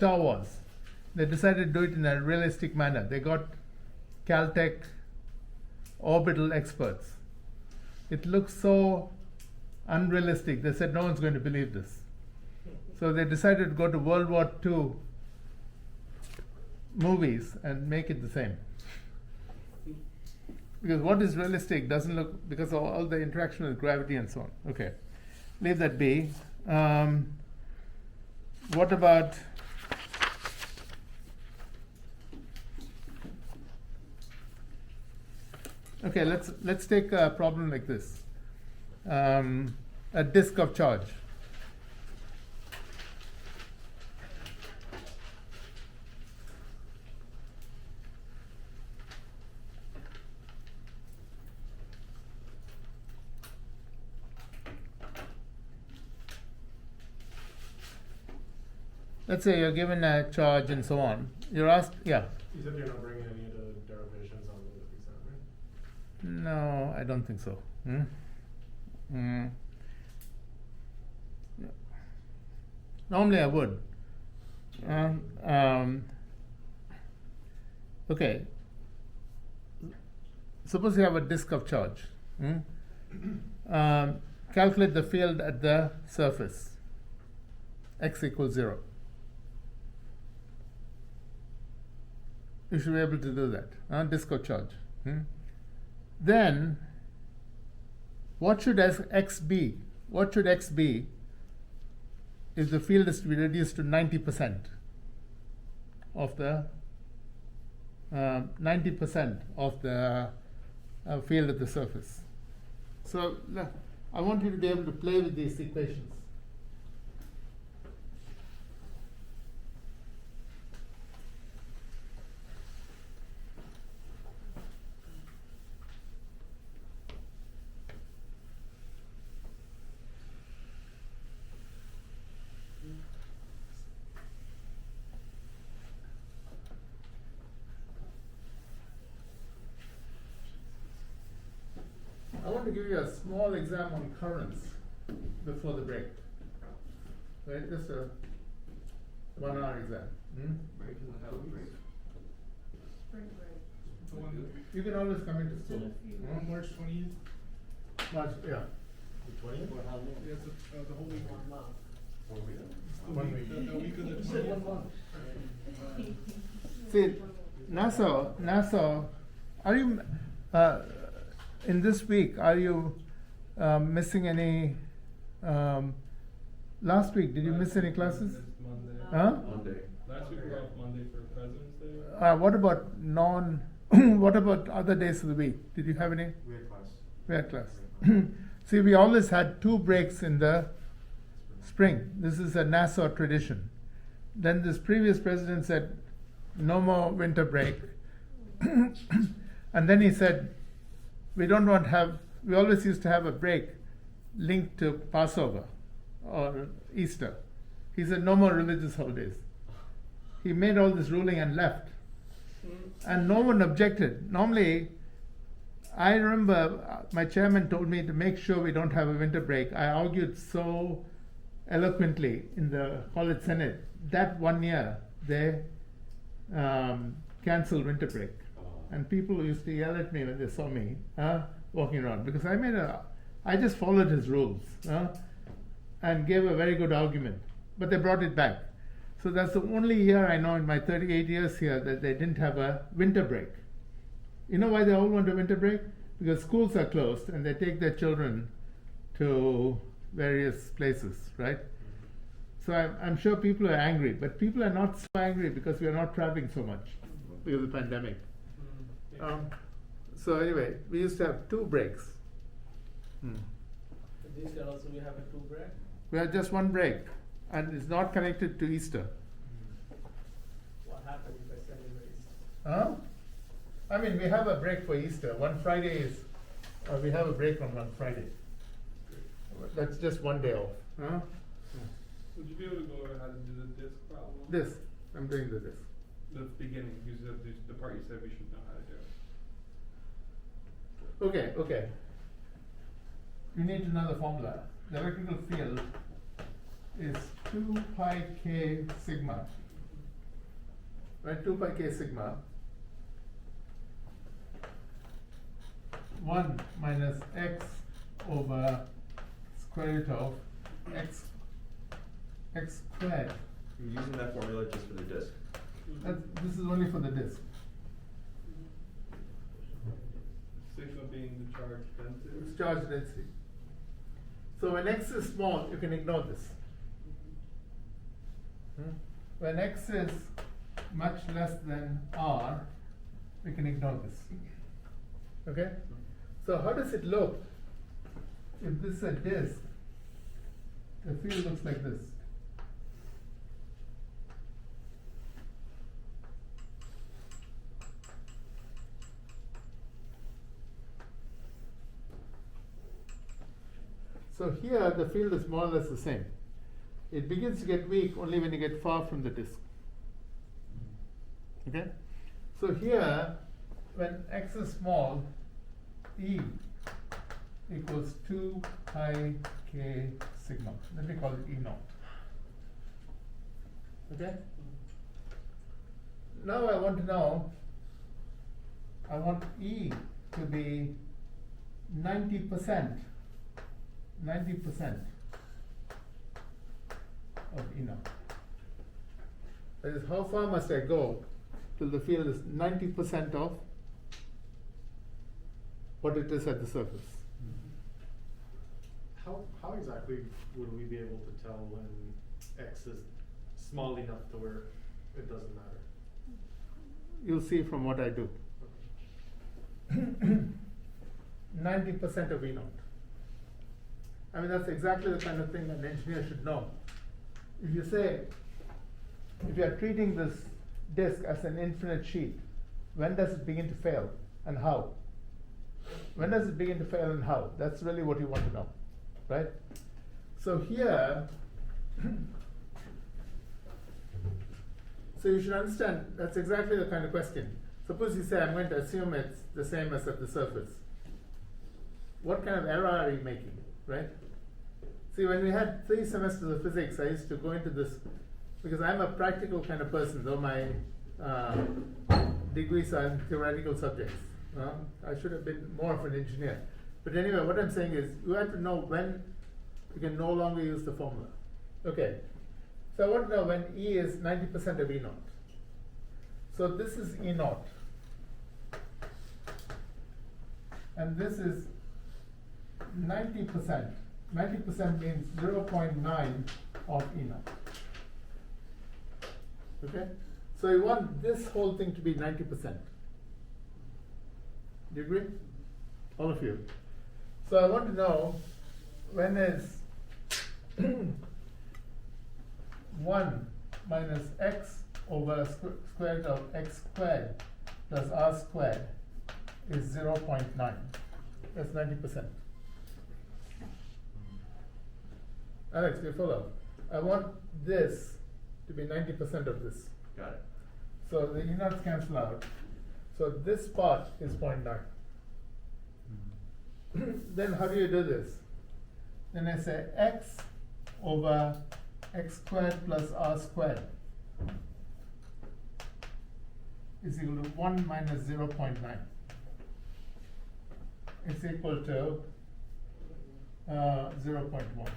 Wars, they decided to do it in a realistic manner. They got Caltech orbital experts. It looks so unrealistic. They said no one's going to believe this. So they decided to go to World War II movies and make it the same. Because what is realistic doesn't look, because of all the interaction with gravity and so on. Okay, leave that be. What about okay, let's take a problem like this. A disk of charge. Let's say you're given a charge and so on. You're asked, yeah. You said you're not bringing any of the derivations on the exam, right? No, I don't think so. Yeah. Normally I would. Okay. Suppose you have a disk of charge. Calculate the field at the surface. X equals 0. You should be able to do that. Disk of charge. Then, what should X be? What should X be if the field is to be reduced to 90% of the 90% of the field at the surface? So I want you to be able to play with these equations. I want to give you a small exam on currents before the break. Right, just a 1 hour exam. Break in the hell break. Spring break. The one You can always come into school. on March 20th. March, yeah. The 20th? Yeah, it's the whole week. 1 month. The 1 week, week. the week of the You said 1 20th. month. See, Nassau, are you, in this week, are you missing any, last week, did you miss any classes? Monday. Huh? Monday. Last week we were off Monday for President's Day. What about what about other days of the week? Did you have any? We had class. We had class. See, we always had 2 breaks in the spring. This is a Nassau tradition. Then this previous president said, no more winter break. And then he said, we always used to have a break linked to Passover or Easter. He said, no more religious holidays. He made all this ruling and left. And no one objected. Normally, I remember my chairman told me to make sure we don't have a winter break. I argued so eloquently in the college senate that 1 year they canceled winter break. And people used to yell at me when they saw me walking around because I just followed his rules and gave a very good argument. But they brought it back. So that's the only year I know in my 38 years here that they didn't have a winter break. You know why they all want a winter break? Because schools are closed and they take their children to various places, right? So I'm sure people are angry, but people are not so angry because we are not traveling so much because of the pandemic. So anyway, we used to have 2 breaks. This year also we have a 2 break. We had just 1 break, and it's not connected to Easter. What happened if I celebrate? Huh? I mean, we have a break for Easter. One Friday is, we have a break on one Friday. That's just 1 day off. Huh? Would you be able to go over how to do the disc problem? This, I'm doing the this. The beginning, because the part you said we should know how to do. Okay. You need to know the formula. The electrical field is 2 pi k sigma. Right, 2 pi k sigma. 1 minus x over square root of x squared. You're using that formula just for the disk. This is only for the disk. Sigma being the charge density. It's charge density. So when x is small, you can ignore this. When x is much less than r, we can ignore this. Okay? So how does it look if this is a disk? The field looks like this. So here the field is more or less the same. It begins to get weak only when you get far from the disk. Okay? So here, when x is small, E equals 2 pi k sigma. Let me call it E naught. Okay? Now I want to know, I want E to be 90% of E naught. That is, how far must I go till the field is 90% of what it is at the surface? How exactly would we be able to tell when x is small enough to where it doesn't matter? You'll see from what I do. 90% of E naught. I mean, that's exactly the kind of thing an engineer should know. If you say, if you are treating this disk as an infinite sheet, when does it begin to fail and how? When does it begin to fail and how? That's really what you want to know, right? So here, so you should understand that's exactly the kind of question. Suppose you say, I'm going to assume it's the same as at the surface. what kind of error are you making, right? See, when we had 3 semesters of physics, I used to go into this, because I'm a practical kind of person, though my degrees are in theoretical subjects. I should have been more of an engineer. But anyway, what I'm saying is, you have to know when you can no longer use the formula. Okay, so I want to know when E is 90% of E naught. So this is E naught. And this is 90%. 90% means 0.9 of E naught. Okay? So you want this whole thing to be 90%. Do you agree? All of you. So I want to know when is 1 minus x over square root of x squared plus r squared is 0.9. That's 90%. Alex, do you follow? I want this to be 90% of this. Got it. So the E naughts cancel out. So this part is 0.9. Then how do you do this? Then I say x over x squared plus r squared is equal to 1 minus 0.9. It's equal to 0.1.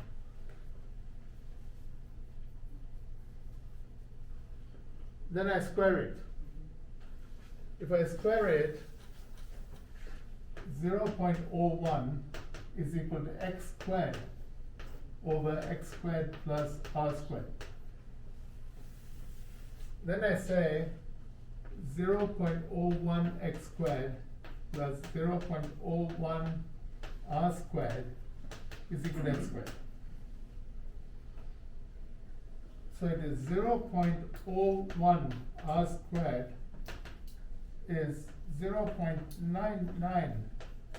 Then I square it. If I square it, 0.01 is equal to x squared over x squared plus r squared. Then I say 0.01 x squared plus 0.01 r squared is equal to x squared. So it is 0.01 r squared is 0.99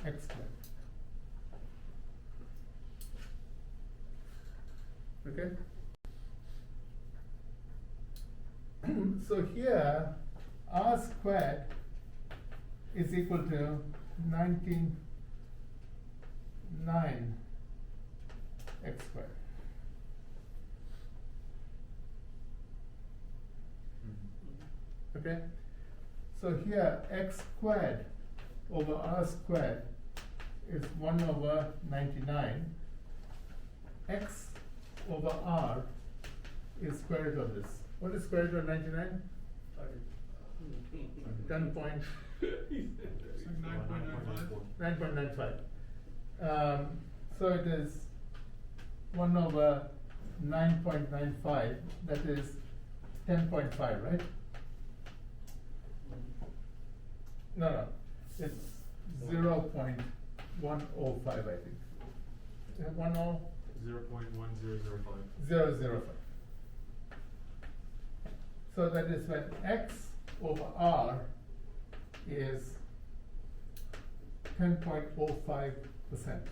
x squared. Okay? So here r squared is equal to 99 x squared. Okay? So here x squared over r squared is 1 over 99. X over r is square root of this. What is square root of 99? 10 point. It's like 9.95. 9.95. So it is 1 over 9.95, that is 10.5, right? No, it's 0.105, I think. 10? 0.1005. 0.05. So that is when x over r is 10.05%.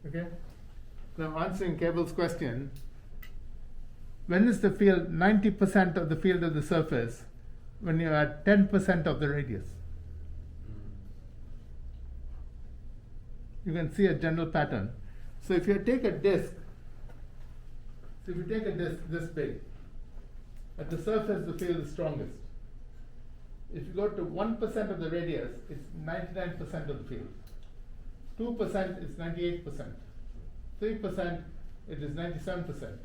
Okay? Now answering Cable's question, when is the field 90% of the field of the surface? When you are at 10% of the radius. You can see a general pattern. So if you take a disk, this big, at the surface the field is strongest. If you go to 1% of the radius, it's 99% of the field. 2% is 98%. 3% it is 97%.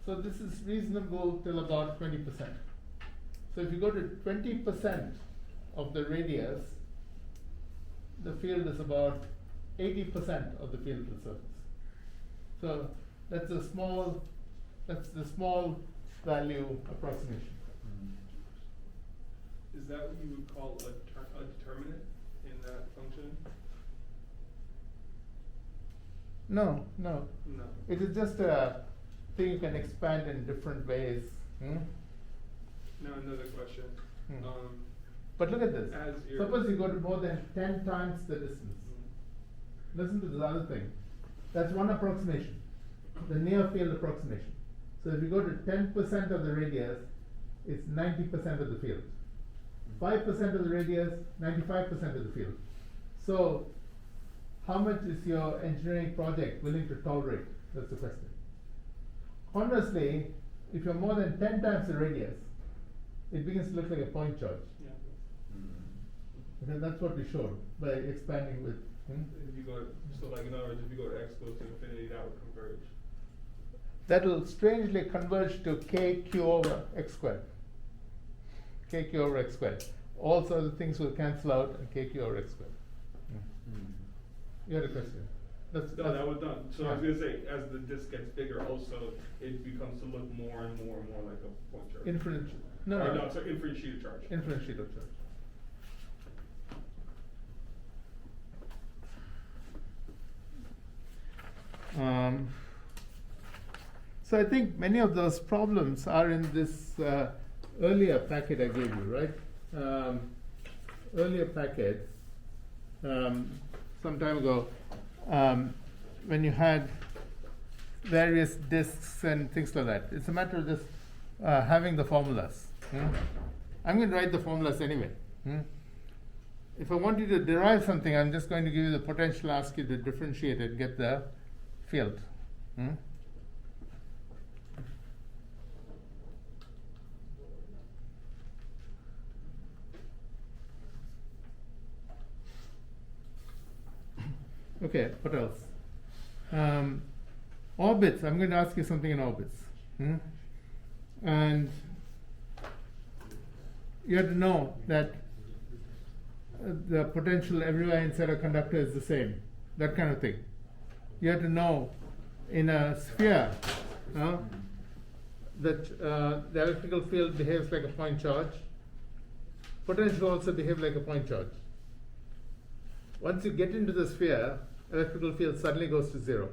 So this is reasonable till about 20%. So if you go to 20% of the radius, the field is about 80% of the field of the surface. So that's the small value approximation. Is that what you would call a determinant in that function? No. No. It is just a thing you can expand in different ways. Now another question. But look at this. As your- Suppose you go to more than 10 times the distance. Listen to this other thing. That's one approximation, the near field approximation. So if you go to 10% of the radius, it's 90% of the field. 5% of the radius, 95% of the field. So, how much is your engineering project willing to tolerate? That's the question. Conversely, if you're more than 10 times the radius, it begins to look like a point charge. Okay, that's what we showed by expanding with. If you go, so like in other words, if you go to x goes to infinity, that would converge. That'll strangely converge to kq over x squared. Kq over x squared. All sorts of things will cancel out and kq over x squared. You had a question? No, that was done. So I was yeah. gonna say, as the disk gets bigger, also it becomes to look more and more and more like a point charge. Infinite. No, Or no. no, sorry, infinite sheet of charge. Infinite sheet of charge. So I think many of those problems are in this earlier packet I gave you, right? Earlier packet, some time ago, when you had various disks and things like that. It's a matter of just having the formulas. I'm going to write the formulas anyway. If I want you to derive something, I'm just going to give you the potential, ask you to differentiate it, get the field. Okay, what else? Orbits, I'm going to ask you something in orbits. And you have to know that the potential everywhere inside a conductor is the same, that kind of thing. You have to know in a sphere that the electrical field behaves like a point charge. Potential also behaves like a point charge. Once you get into the sphere, electrical field suddenly goes to 0.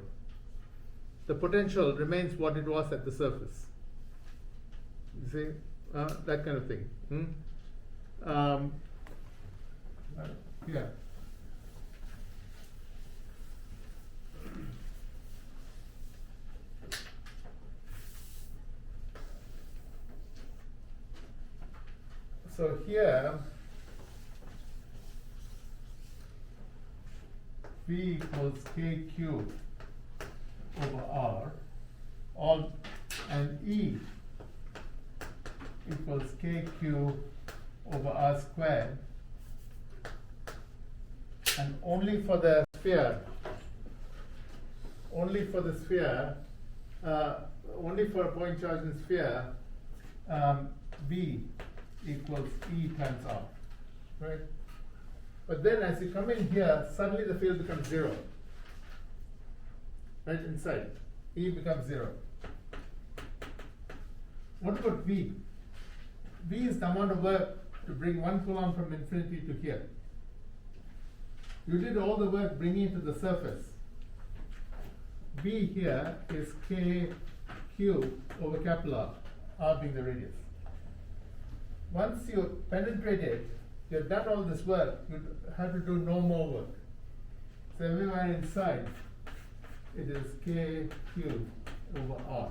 The potential remains what it was at the surface. You see, that kind of thing. Yeah. So here, V equals KQ over R, all, and E equals KQ over R squared, and only for the sphere, only for a point charge in sphere, V equals E times R, right? But then as you come in here, suddenly the field becomes 0. Right inside, E becomes 0. What about V? V is the amount of work to bring 1 coulomb from infinity to here. You did all the work bringing it to the surface. V here is KQ over capital R, R being the radius. Once you penetrate it, you've done all this work, you have to do no more work. So everywhere inside, it is KQ over R.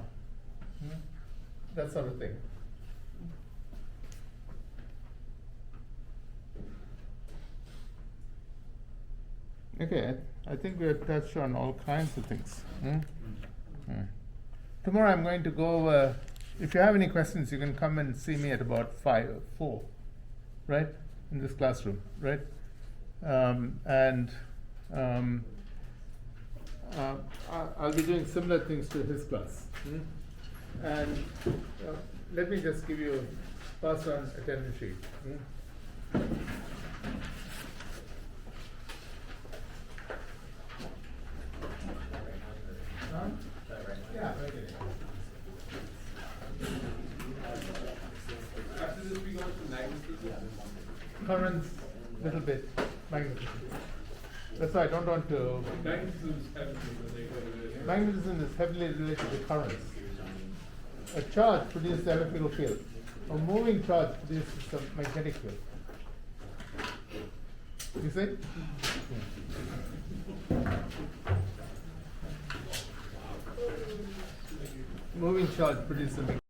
That sort of thing. Okay, I think we have touched on all kinds of things. Tomorrow I'm going to go over, if you have any questions, you can come and see me at about 4, right? In this classroom, right? I'll be doing similar things to his class. And let me just give you a pass on attendance sheet. Yeah, right here. After this, we go to magnetism. Currents, little bit, magnetism. That's why I don't want to. Magnetism is everything that they go to. Magnetism is heavily related to currents. A charge produces an electrical field. A moving charge produces a magnetic field. You see? Moving charge produces a